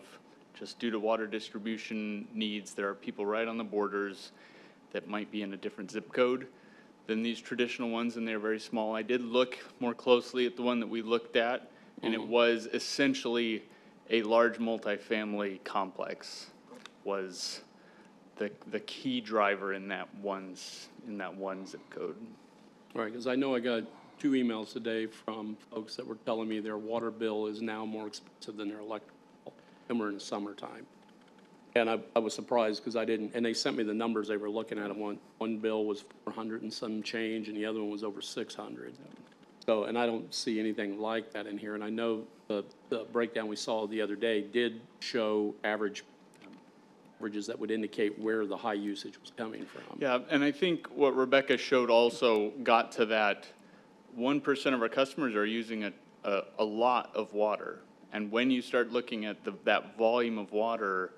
just due to water distribution needs, there are people right on the borders that might be in a different zip code than these traditional ones, and they're very small. I did look more closely at the one that we looked at, and it was essentially a large multifamily complex was the key driver in that one zip code. All right, because I know I got 2 emails today from folks that were telling me their water bill is now more expensive than their electric bill, and we're in the summertime. And I was surprised because I didn't, and they sent me the numbers they were looking at. One bill was 400 and some change, and the other one was over 600. So, and I don't see anything like that in here. And I know the breakdown we saw the other day did show averages that would indicate where the high usage was coming from. Yeah, and I think what Rebecca showed also got to that 1% of our customers are using a lot of water. And when you start looking at that volume of water,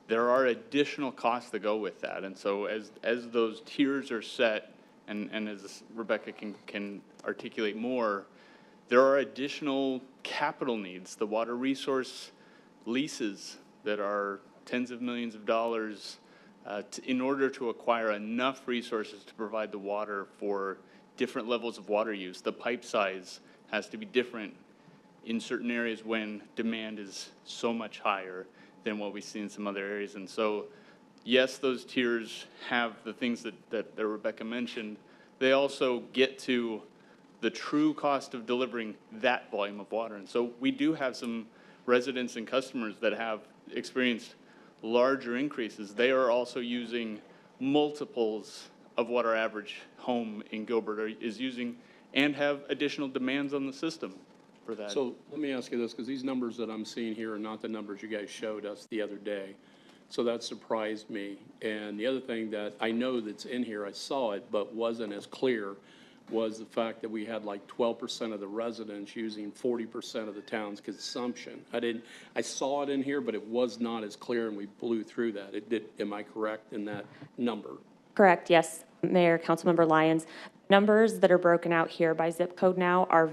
there are additional costs that go with that. And so as those tiers are set, and as Rebecca can articulate more, there are additional capital needs. The water resource leases that are tens of millions of dollars in order to acquire enough resources to provide the water for different levels of water use. The pipe size has to be different in certain areas when demand is so much higher than what we see in some other areas. And so, yes, those tiers have the things that Rebecca mentioned. They also get to the true cost of delivering that volume of water. And so we do have some residents and customers that have experienced larger increases. They are also using multiples of what our average home in Gilbert is using and have additional demands on the system for that. So let me ask you this, because these numbers that I'm seeing here are not the numbers you guys showed us the other day. So that surprised me. And the other thing that I know that's in here, I saw it, but wasn't as clear, was the fact that we had like 12% of the residents using 40% of the town's consumption. I saw it in here, but it was not as clear, and we blew through that. Am I correct in that number? Correct, yes, Mayor, Councilmember Lyons. Numbers that are broken out here by zip code now are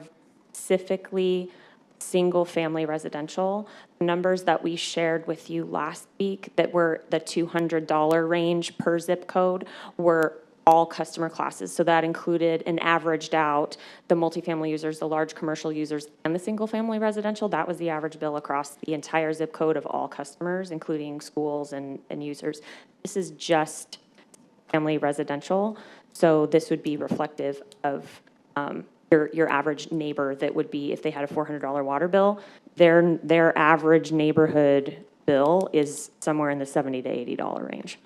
specifically single-family residential. Numbers that we shared with you last week that were the $200 range per zip code were all customer classes. So that included and averaged out the multifamily users, the large commercial users, and the single-family residential. That was the average bill across the entire zip code of all customers, including schools and users. This is just family residential. So this would be reflective of your average neighbor that would be, if they had a $400 water bill, their average neighborhood bill is somewhere in the $70 to $80 range.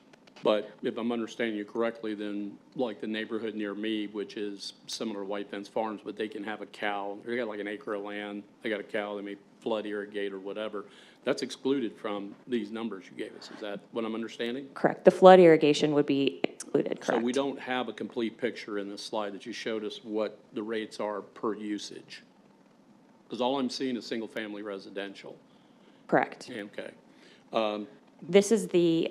But if I'm understanding you correctly, then like the neighborhood near me, which is similar to White Fence Farms, but they can have a cow, they got like an acre of land, they got a cow, they may flood irrigate or whatever. That's excluded from these numbers you gave us. Is that what I'm understanding? Correct. The flood irrigation would be excluded, correct? So we don't have a complete picture in this slide that you showed us what the rates are per usage. Because all I'm seeing is single-family residential. Correct. Okay. This is the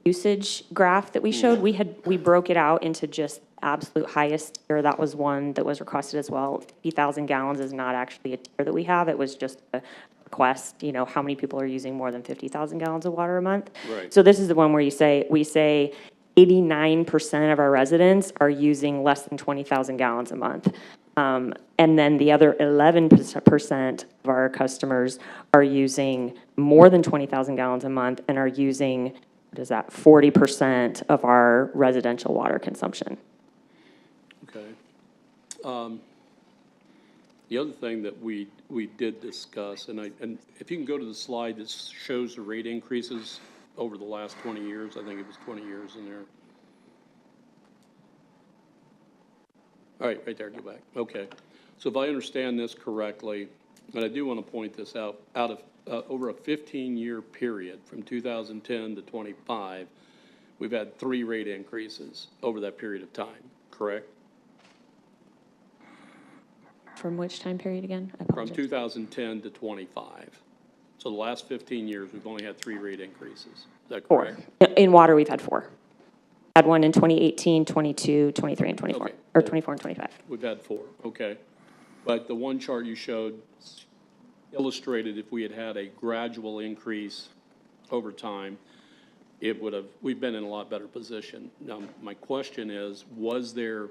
usage graph that we showed. We broke it out into just absolute highest tier. That was one that was requested as well. 50,000 gallons is not actually a tier that we have. It was just a request, how many people are using more than 50,000 gallons of water a month. Right. So this is the one where we say 89% of our residents are using less than 20,000 gallons a month. And then the other 11% of our customers are using more than 20,000 gallons a month and are using, 40% of our residential water consumption. Okay. The other thing that we did discuss, and if you can go to the slide that shows the rate increases over the last 20 years, I think it was 20 years in there. All right, right there, go back. Okay. So if I understand this correctly, But I do want to point this out, over a 15-year period, from 2010 to 25, we've had 3 rate increases over that period of time, correct? From which time period again? I From apologize. 2010 to 25. So the last 15 years, we've only had 3 rate increases. Is that 4. correct? In water, we've had 4. Had one in 2018, 22, 23, and 24, Okay. or 24 and 25. We've had 4, okay. But the one chart you showed illustrated if we had had a gradual increase over time, it would have, we've been in a lot better position. Now, my question is, was there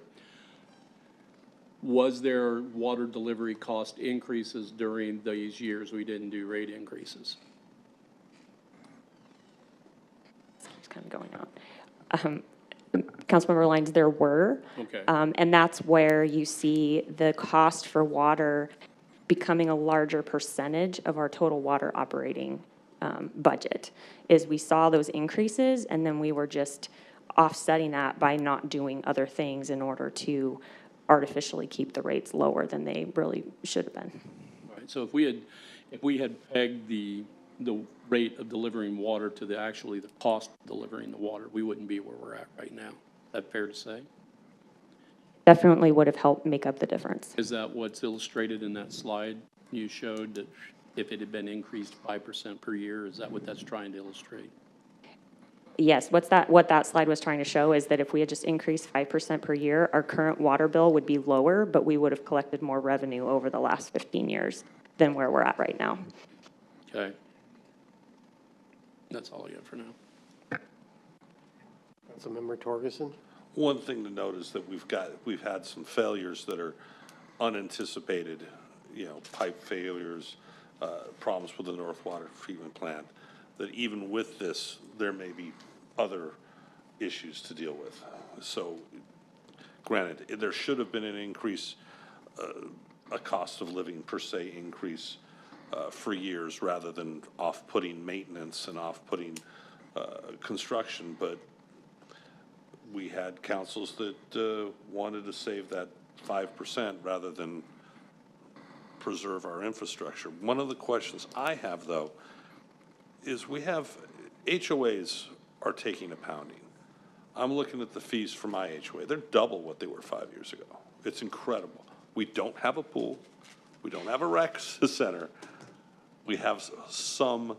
water delivery cost increases during these years we didn't do rate increases? It's kind of going on. Councilmember Lyons, there were. Okay. And that's where you see the cost for water becoming a larger percentage of our total water operating budget, is we saw those increases, and then we were just offsetting that by not doing other things in order to artificially keep the rates lower than they really should have been. Right, so if we had pegged the rate of delivering water to the cost of delivering the water, we wouldn't be where we're at right now. Is that fair to say? Definitely would have helped make up the difference. Is that what's illustrated in that slide you showed, that if it had been increased 5% per year, is that what that's trying to illustrate? Yes, what that slide was trying to show is that if we had just increased 5% per year, our current water bill would be lower, but we would have collected more revenue over the last 15 years than where we're at right now. Okay. That's all I got for now. Councilmember Torgerson? One thing to note is that we've had some failures that are unanticipated, pipe failures, problems with the North Water Treatment Plant, that even with this, there may be other issues to deal with. So granted, there should have been an increase, a cost of living per se increase for years, rather than off-putting maintenance and off-putting construction, but we had councils that wanted to save that 5% rather than preserve our infrastructure. One of the questions I have, though, is we have HOAs are taking a pounding. I'm looking at the fees for my HOA. They're double what they were 5 years ago. It's incredible. We don't have a pool. We don't have a rec center. We have some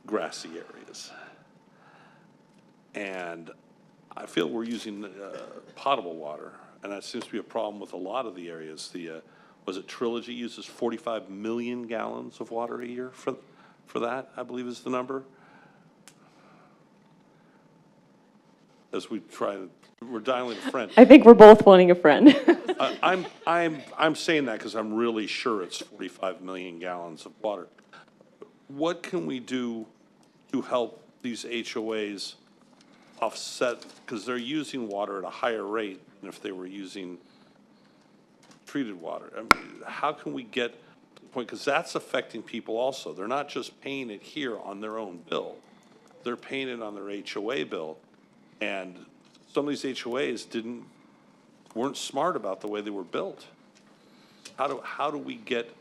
grassy areas. And I feel we're using potable water, and that seems to be a problem with a lot of the areas. Was it Trilogy uses 45 million gallons of water a year for that, I believe is the number? As we we're dialing a friend. I think we're both wanting a friend. I'm saying that because I'm really sure it's 45 million gallons of water. What can we do to help these HOAs offset, because they're using water at a higher rate than if they were using treated water? I mean, how can we get to the point, because that's affecting people also. They're not just paying it here on their own bill. They're paying it on their HOA bill. And some of these HOAs weren't smart about the way they were built. How do we get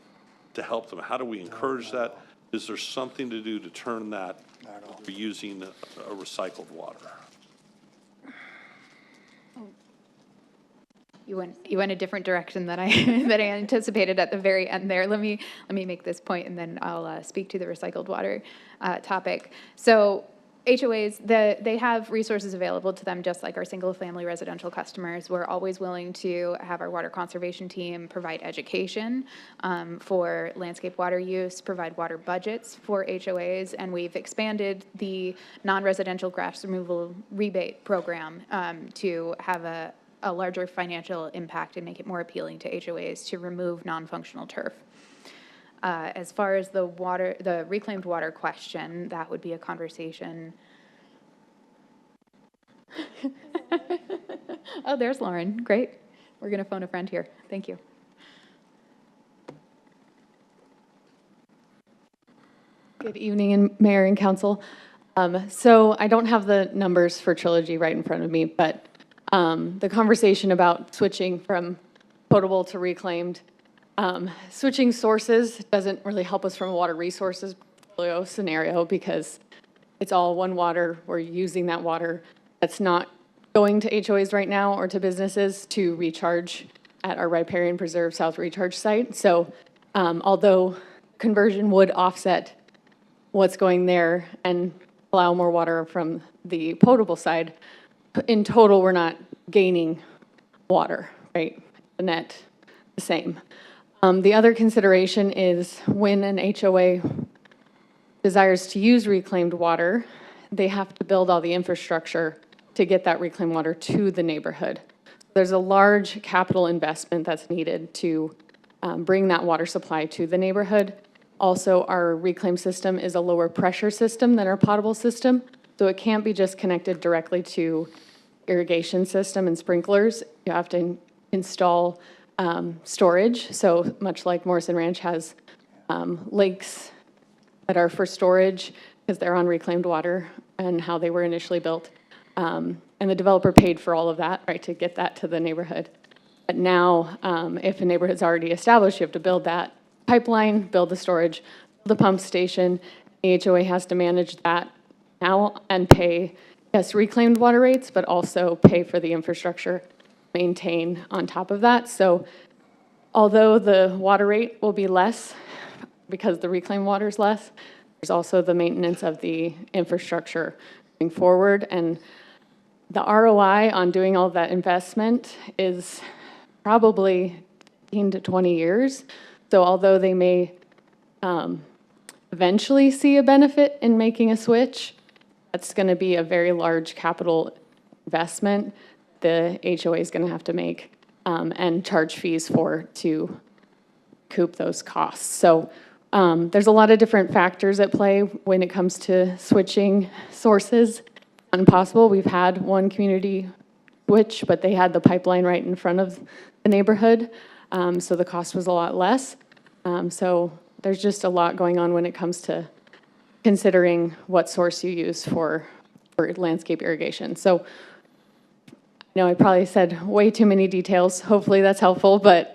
to help them? How do we encourage that? Is there something to do to turn that for using a recycled water? You went a different direction than I than I anticipated at the very end there. Let me make this point, and then I'll speak to the recycled water topic. So HOAs, they have resources available to them just like our single-family residential customers. We're always willing to have our water conservation team provide education for landscape water use, provide water budgets for HOAs, and we've expanded the non-residential grass removal rebate program to have a larger financial impact and make it more appealing to HOAs to remove non-functional turf. As far as the reclaimed water question, that would be a conversation. Oh, there's Lauren. Great. We're going to phone a friend here. Thank you. Good evening, Mayor and Council. So I don't have the numbers for Trilogy right in front of me, but the conversation about switching from potable to reclaimed Switching sources doesn't really help us from a water resources portfolio scenario because it's all one water. We're using that water that's not going to HOAs right now or to businesses to recharge at our riparian preserve south recharge site. So although conversion would offset what's going there and allow more water from the potable side, in total, we're not gaining water, right? The net, the same. The other consideration is when an HOA desires to use reclaimed water, they have to build all the infrastructure to get that reclaimed water to the neighborhood. There's a large capital investment that's needed to bring that water supply to the neighborhood. Also, our reclaim system is a lower pressure system than our potable system, so it can't be just connected directly to irrigation system and sprinklers. You have to install storage, so much like Morrison Ranch has lakes that are for storage because they're on reclaimed water and how they were initially built. And the developer paid for all of that, right, to get that to the neighborhood. But now, if a neighborhood's already established, you have to build that pipeline, build the storage, build the pump station. The HOA has to manage that now and pay, yes, reclaimed water rates, but also pay for the infrastructure, maintain on top of that. So although the water rate will be less because the reclaimed water is less, there's also the maintenance of the infrastructure going forward. And the ROI on doing all that investment is probably 15 to 20 years. So although they may eventually see a benefit in making a switch, that's going to be a very large capital investment the HOA is going to have to make and charge fees for to recoup those costs. So there's a lot of different factors at play when it comes to switching sources. Impossible. We've had one community switch, but they had the pipeline right in front of the neighborhood, so the cost was a lot less. So there's just a lot going on when it comes to considering what source you use for landscape irrigation. So I know I probably said way too many details. Hopefully that's helpful, but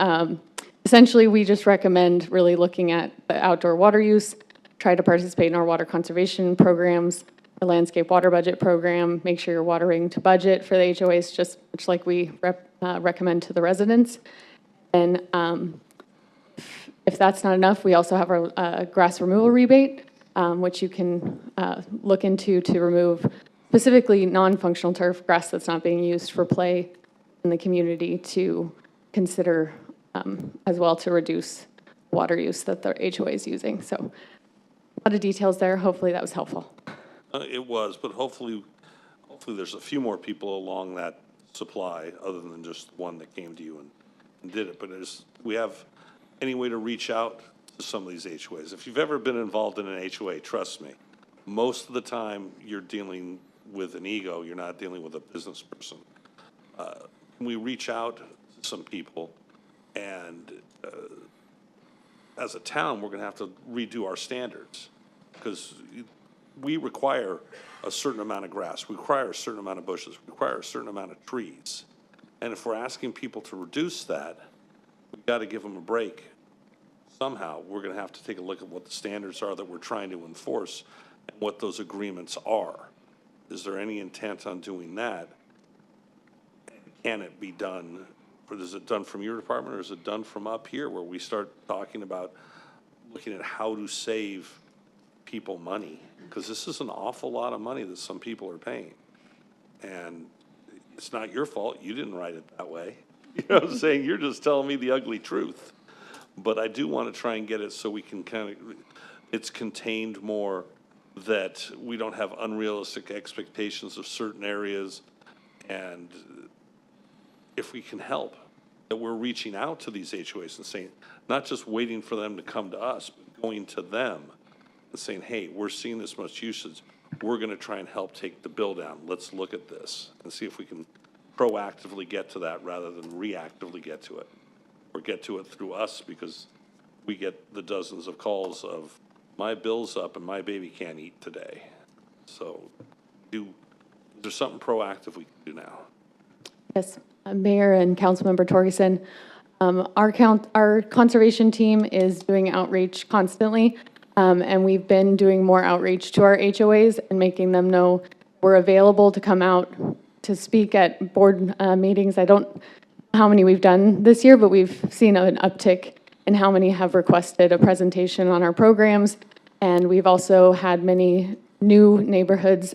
essentially we just recommend really looking at the outdoor water use, try to participate in our water conservation programs, the landscape water budget program, make sure you're watering to budget for the HOAs, just much like we recommend to the residents. And if that's not enough, we also have our grass removal rebate, which you can look into to remove specifically non-functional turf, grass that's not being used for play in the community, to consider as well to reduce water use that the HOA is using. So a lot of details there. Hopefully that was helpful. It was, but hopefully there's a few more people along that supply other than just one that came to you and did it. But we have any way to reach out to some of these HOAs. If you've ever been involved in an HOA, trust me, most of the time you're dealing with an ego. You're not dealing with a business person. We reach out to some people, and as a town, we're going to have to redo our standards because we require a certain amount of grass, we require a certain amount of bushes, we require a certain amount of trees. And if we're asking people to reduce that, we've got to give them a break. Somehow, we're going to have to take a look at what the standards are that we're trying to enforce and what those agreements are. Is there any intent on doing that? Can it be done, or is it done from your department, or is it done from up here where we start talking about looking at how to save people money? Because this is an awful lot of money that some people are paying. And it's not your fault. You didn't write it that way. You know what I'm saying? You're just telling me the ugly truth. But I do want to try and get it so we can kind of, it's contained more, that we don't have unrealistic expectations of certain areas. And if we can help, that we're reaching out to these HOAs and saying, not just waiting for them to come to us, but going to them and saying, hey, we're seeing this much usage. We're going to try and help take the bill down. Let's look at this and see if we can proactively get to that rather than reactively get to it, or get to it through us because we get the dozens of calls of my bill's up and my baby can't eat today. So there's something proactive we can do now. Yes, Mayor and Councilmember Torgerson, Our conservation team is doing outreach constantly, and we've been doing more outreach to our HOAs and making them know we're available to come out to speak at board meetings. I don't know how many we've done this year, but we've seen an uptick in how many have requested a presentation on our programs. And we've also had many new neighborhoods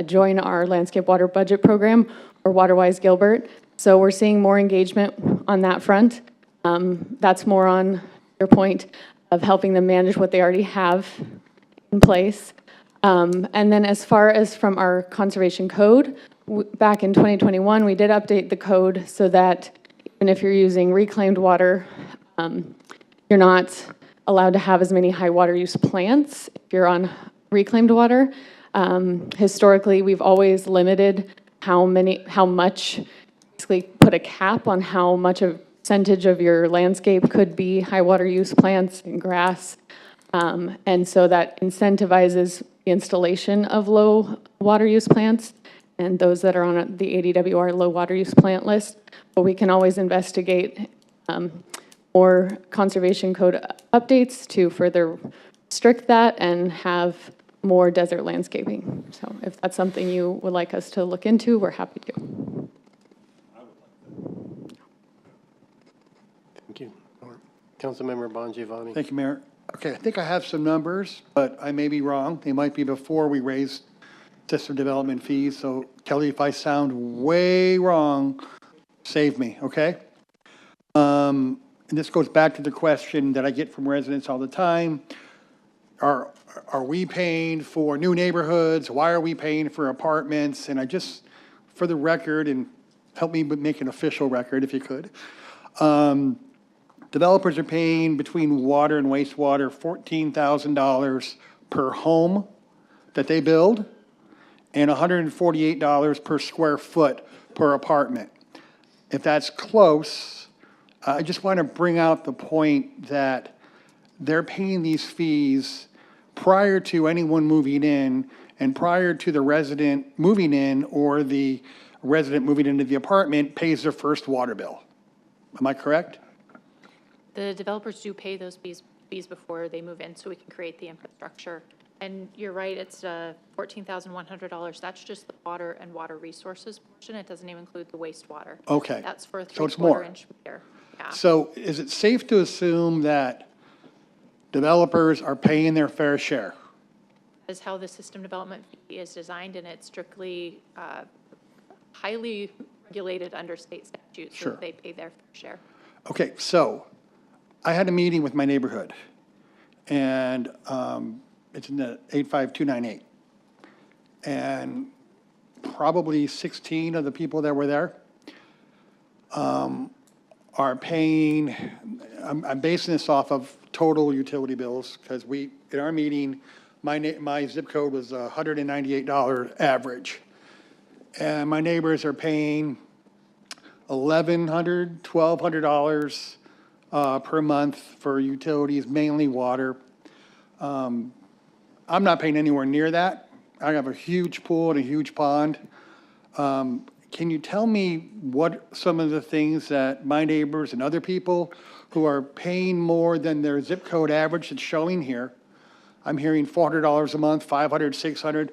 join our landscape water budget program, or WaterWise Gilbert. So we're seeing more engagement on that front. That's more on your point of helping them manage what they already have in place. And then as far as from our conservation code, back in 2021, we did update the code so that even if you're using reclaimed water, you're not allowed to have as many high water use plants if you're on reclaimed water. Historically, we've always limited how much, basically put a cap on how much of percentage of your landscape could be high water use plants and grass. And so that incentivizes the installation of low water use plants and those that are on the ADWR low water use plant list. But we can always investigate more conservation code updates to further restrict that and have more desert landscaping. So if that's something you would like us to look into, we're happy to. Thank you. Councilmember Bongiovanni. Thank you, Mayor. Okay, I think I have some numbers, but I may be wrong. They might be before we raised system development fees. So Kelly, if I sound way wrong, save me, okay? And this goes back to the question that I get from residents all the time. Are we paying for new neighborhoods? Why are we paying for apartments? And I just, for the record, and help me make an official record if you could. Developers are paying between water and wastewater $14,000 per home that they build and $148 per square foot per apartment. If that's close, I just want to bring out the point that they're paying these fees prior to anyone moving in and prior to the resident moving in or the resident moving into the apartment pays their first water bill. Am I correct? The developers do pay those fees before they move in, so we can create the infrastructure. And you're right, it's $14,100. That's just the water and water resources portion. It doesn't even include the wastewater. Okay. That's for a So it's more. 3/4 inch meter. Yeah. So is it safe to assume that developers are paying their fair share? Is how the system development fee is designed, and it's strictly highly regulated under state statute, so Sure. they pay their fair share. Okay, so I had a meeting with my neighborhood, and it's in the 85298. And probably 16 of the people that were there are paying, I'm basing this off of total utility bills, because in our meeting, my zip code was $198 average. And my neighbors are paying $1,100, $1,200 per month for utilities, mainly water. I'm not paying anywhere near that. I have a huge pool and a huge pond. Can you tell me what some of the things that my neighbors and other people who are paying more than their zip code average that's showing here? I'm hearing $400 a month, $500, $600.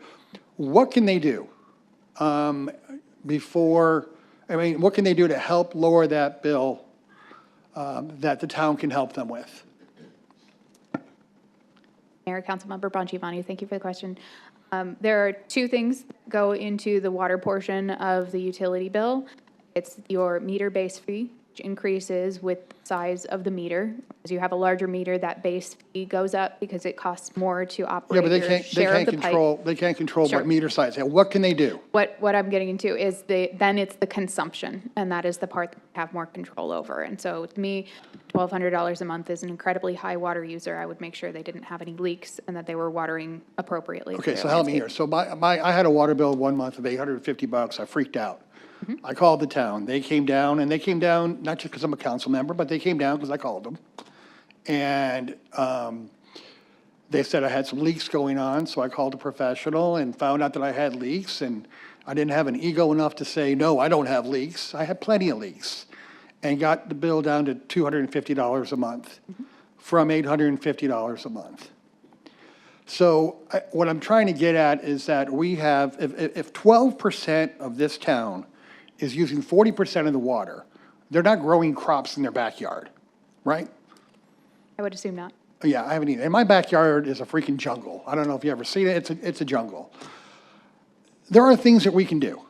What can they do what can they do to help lower that bill that the town can help them with? Mayor, Councilmember Bongiovanni, thank you for the question. There are two things that go into the water portion of the utility bill. It's your meter base fee, which increases with the size of the meter. As you have a larger meter, that base fee goes up because it costs more to Yeah, operate but your share of the pipe. they can't control Sure. what meter size. Yeah, what can they do? What I'm getting into is then it's the consumption, and that is the part that we have more control over. And so to me, $1,200 a month is an incredibly high water user. I would make sure they didn't have any leaks and that they were watering appropriately. for Okay, their so help me landscape. here. So I had a water bill 1 month of $850. I freaked out. I called the town. They came down, and they came down, not just because I'm a council member, but they came down because I called them. And they said I had some leaks going on, so I called a professional and found out that I had leaks, and I didn't have an ego enough to say, no, I don't have leaks. I had plenty of leaks. and got the bill down to $250 a month from $850 a month. So what I'm trying to get at is that we have, if 12% of this town is using 40% of the water, they're not growing crops in their backyard, right? I would assume not. Yeah, I haven't either. And my backyard is a freaking jungle. I don't know if you ever seen it. It's a jungle. There are things that we can do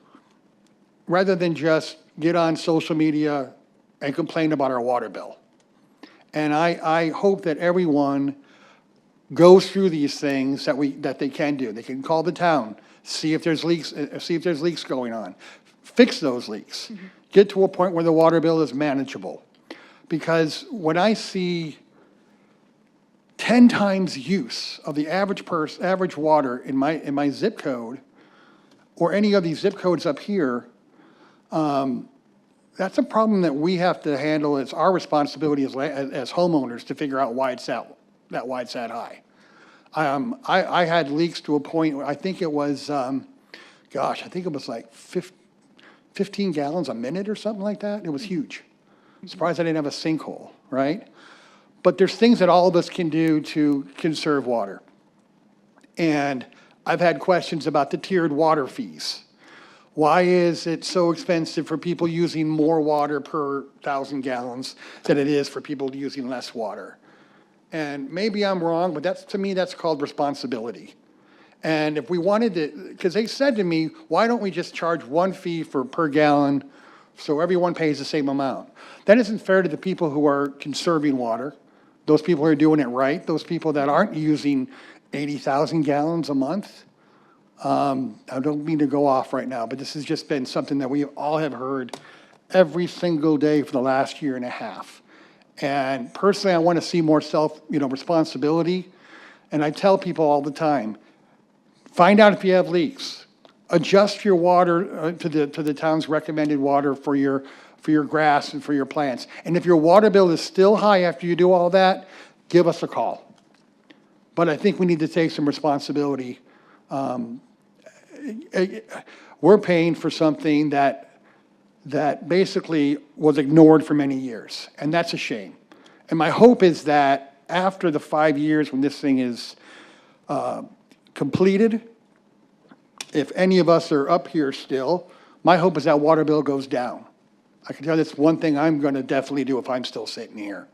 rather than just get on social media and complain about our water bill. And I hope that everyone goes through these things that they can do. They can call the town, see if there's leaks going on, fix those leaks, get to a point where the water bill is manageable. Because when I see 10 times use of the average water in my zip code, or any of these zip codes up here, that's a problem that we have to handle. It's our responsibility as homeowners to figure out why it's that high. I had leaks to a point where I think it was, I think it was like 15 gallons a minute or something like that. It was huge. Surprised I didn't have a sinkhole, right? But there's things that all of us can do to conserve water. And I've had questions about the tiered water fees. Why is it so expensive for people using more water per 1,000 gallons than it is for people using less water? And maybe I'm wrong, but to me, that's called responsibility. And if we wanted to, because they said to me, why don't we just charge one fee per gallon so everyone pays the same amount? That isn't fair to the people who are conserving water, those people who are doing it right, those people that aren't using 80,000 gallons a month. I don't mean to go off right now, but this has just been something that we all have heard every single day for the last year and a half. And personally, I want to see more responsibility. And I tell people all the time, find out if you have leaks. Adjust your water to the town's recommended water for your grass and for your plants. And if your water bill is still high after you do all that, give us a call. But I think we need to take some responsibility. We're paying for something that basically was ignored for many years, and that's a shame. And my hope is that after the 5 years when this thing is completed, if any of us are up here still, my hope is that water bill goes down. I can tell you that's one thing I'm going to definitely do if I'm still sitting here.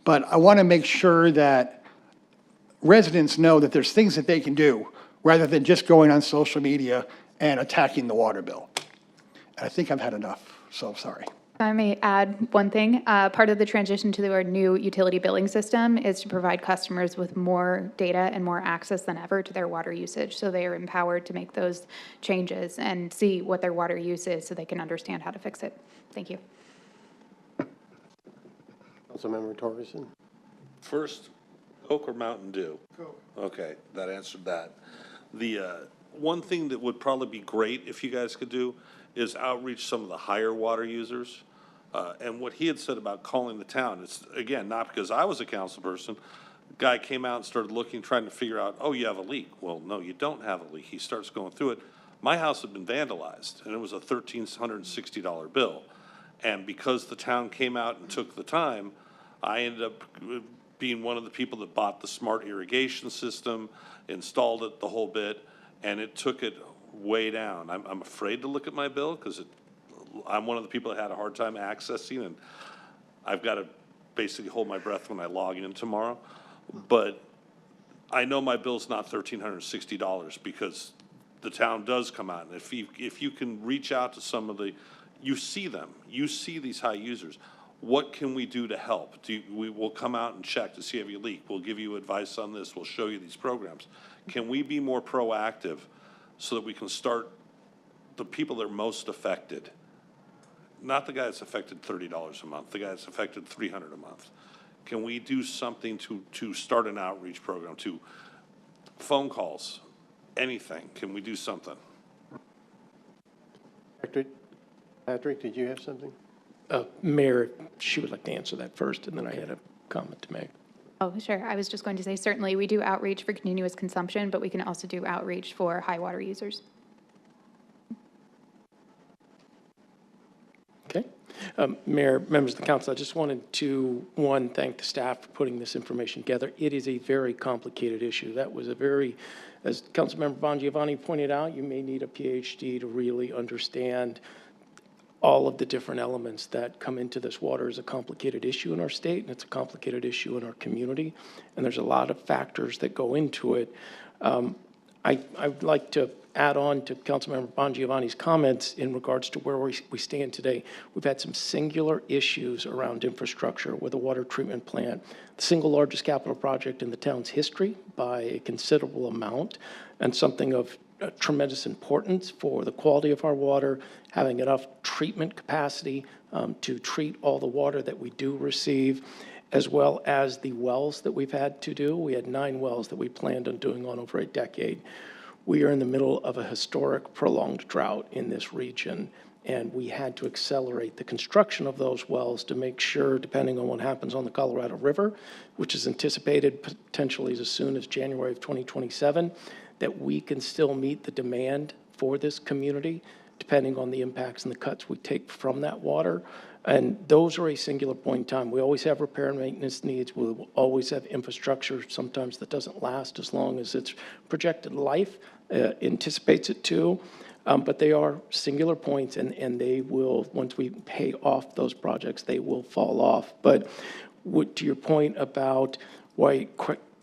But I want to make sure that residents know that there's things that they can do rather than just going on social media and attacking the water bill. And I think I've had enough, so sorry. If I may add one thing, part of the transition to our new utility billing system is to provide customers with more data and more access than ever to their water usage. So they are empowered to make those changes and see what their water use is so they can understand how to fix it. Thank you. Councilmember Torgerson. First, Coke or Mountain Dew? Coke. Okay, that answered that. The one thing that would probably be great if you guys could do is outreach some of the higher water users. And what he had said about calling the town, it's, again, not because I was a council person. Guy came out and started looking, trying to figure out, oh, you have a leak. Well, no, you don't have a leak. He starts going through it. My house had been vandalized, and it was a $1,360 bill. And because the town came out and took the time, I ended up being one of the people that bought the smart irrigation system, installed it, the whole bit, and it took it way down. I'm afraid to look at my bill because I'm one of the people that had a hard time accessing, and I've got to basically hold my breath when I log in tomorrow. But I know my bill's not $1,360 because the town does come out. And if you can reach out to some of the, you see them, you see these high users. What can we do to help? We will come out and check to see if you leak. We'll give you advice on this. We'll show you these programs. Can we be more proactive so that we can start the people that are most affected? Not the guy that's affected $30 a month, the guy that's affected $300 a month. Can we do something to start an outreach program, to phone calls, anything? Can we do something? Patrick, did you have something? Mayor, she would like to answer that first, and then I had a comment to make. Oh, sure. I was just going to say, certainly, we do outreach for continuous consumption, but we can also do outreach for high water users. Okay. Mayor, members of the council, I just wanted to, one, thank the staff for putting this information together. It is a very complicated issue. That was a very, as Councilmember Bongiovanni pointed out, you may need a PhD to really understand all of the different elements that come into this. Water is a complicated issue in our state, and it's a complicated issue in our community, and there's a lot of factors that go into it. I'd like to add on to Councilmember Bongiovanni's comments in regards to where we stand today. We've had some singular issues around infrastructure with a water treatment plant, the single largest capital project in the town's history by a considerable amount, and something of tremendous importance for the quality of our water, having enough treatment capacity to treat all the water that we do receive, as well as the wells that we've had to do. We had 9 wells that we planned on doing on over a decade. We are in the middle of a historic prolonged drought in this region, and we had to accelerate the construction of those wells to make sure, depending on what happens on the Colorado River, which is anticipated potentially as soon as January of 2027, that we can still meet the demand for this community, depending on the impacts and the cuts we take from that water. And those are a singular point in time. We always have repair and maintenance needs. We will always have infrastructure, sometimes that doesn't last as long as its projected life anticipates it to. But they are singular points, and they will, once we pay off those projects, they will fall off. But to your point about why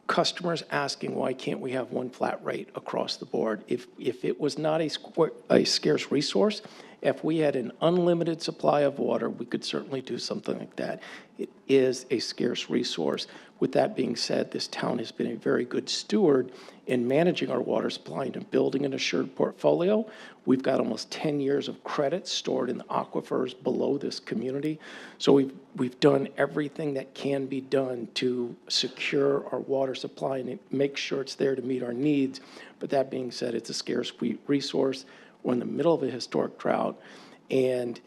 customers asking, why can't we have one flat rate across the board? If it was not a scarce resource, if we had an unlimited supply of water, we could certainly do something like that. It is a scarce resource. With that being said, this town has been a very good steward in managing our water supply and building an assured portfolio. We've got almost 10 years of credit stored in the aquifers below this community. So we've done everything that can be done to secure our water supply and make sure it's there to meet our needs. But that being said, it's a scarce resource. We're in the middle of a historic drought, and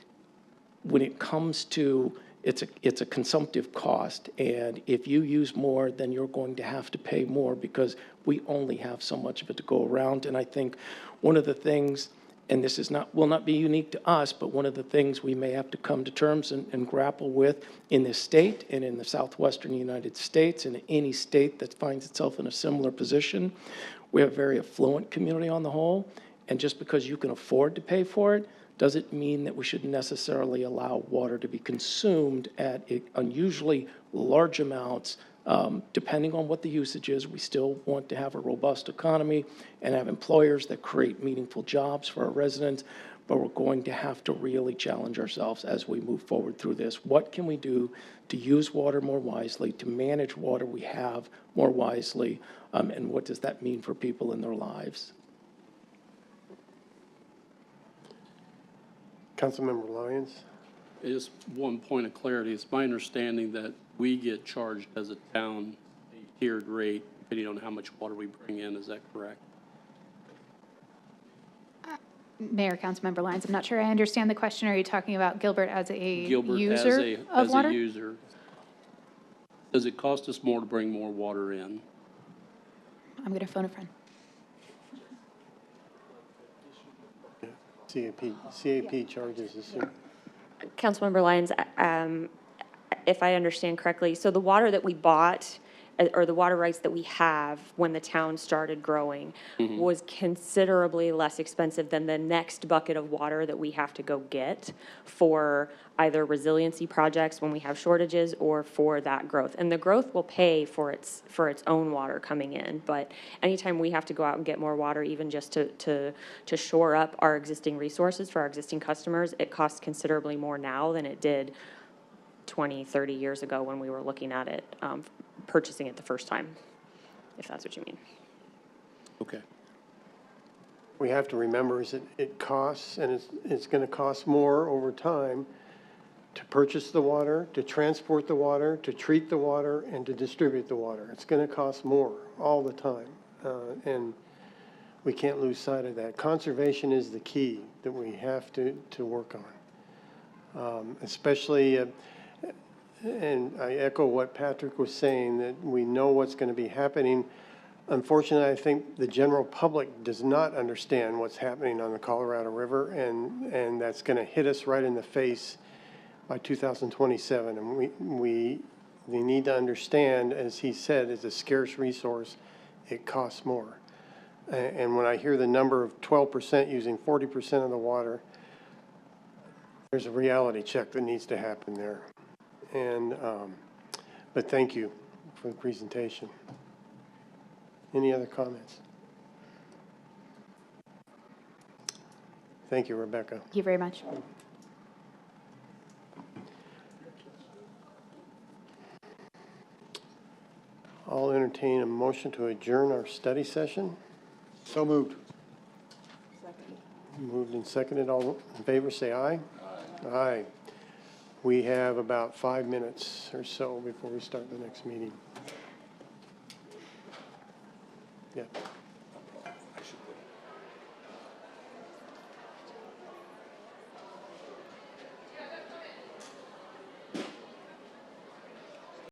when it comes to it's a consumptive cost, and if you use more, then you're going to have to pay more because we only have so much of it to go around. And I think one of the things, and this will not be unique to us, but one of the things we may have to come to terms and grapple with in this state and in the southwestern United States and any state that finds itself in a similar position, we have a very affluent community on the whole. And just because you can afford to pay for it doesn't mean that we should necessarily allow water to be consumed at unusually large amounts. Depending on what the usage is, we still want to have a robust economy and have employers that create meaningful jobs for our residents, but we're going to have to really challenge ourselves as we move forward through this. What can we do to use water more wisely, to manage water we have more wisely, and what does that mean for people in their lives? Councilmember Lyons? Just one point of clarity. It's my understanding that we get charged as a town a tiered rate depending on how much water we bring in. Is that correct? Mayor, Councilmember Lyons, I'm not sure I understand the question. Are you talking about Gilbert as a Gilbert user of water? as a user. Does it cost us more to bring more water in? I'm going to phone a friend. CAP charges us. Councilmember Lyons, if I understand correctly, so the water that we bought, or the water rights that we have when the town started growing was considerably less expensive than the next bucket of water that we have to go get for either resiliency projects when we have shortages or for that growth. And the growth will pay for its own water coming in. But anytime we have to go out and get more water, even just to shore up our existing resources for our existing customers, it costs considerably more now than it did 20, 30 years ago when we were looking at it, purchasing it the first time, if that's what you mean. Okay. We have to remember is that it costs, and it's going to cost more over time to purchase the water, to transport the water, to treat the water, and to distribute the water. It's going to cost more all the time, and we can't lose sight of that. Conservation is the key that we have to work on, especially and I echo what Patrick was saying, that we know what's going to be happening. Unfortunately, I think the general public does not understand what's happening on the Colorado River, and that's going to hit us right in the face by 2027. And we need to understand, as he said, it's a scarce resource, it costs more. And when I hear the number of 12% using 40% of the water, there's a reality check that needs to happen there. And, but thank you for the presentation. Any other comments? Thank you, Rebecca. Thank you very much. I'll entertain a motion to adjourn our study session. So moved. Moved and seconded. All in favor, say aye. Aye. Aye. We have about 5 minutes or so before we start the next meeting. Yeah.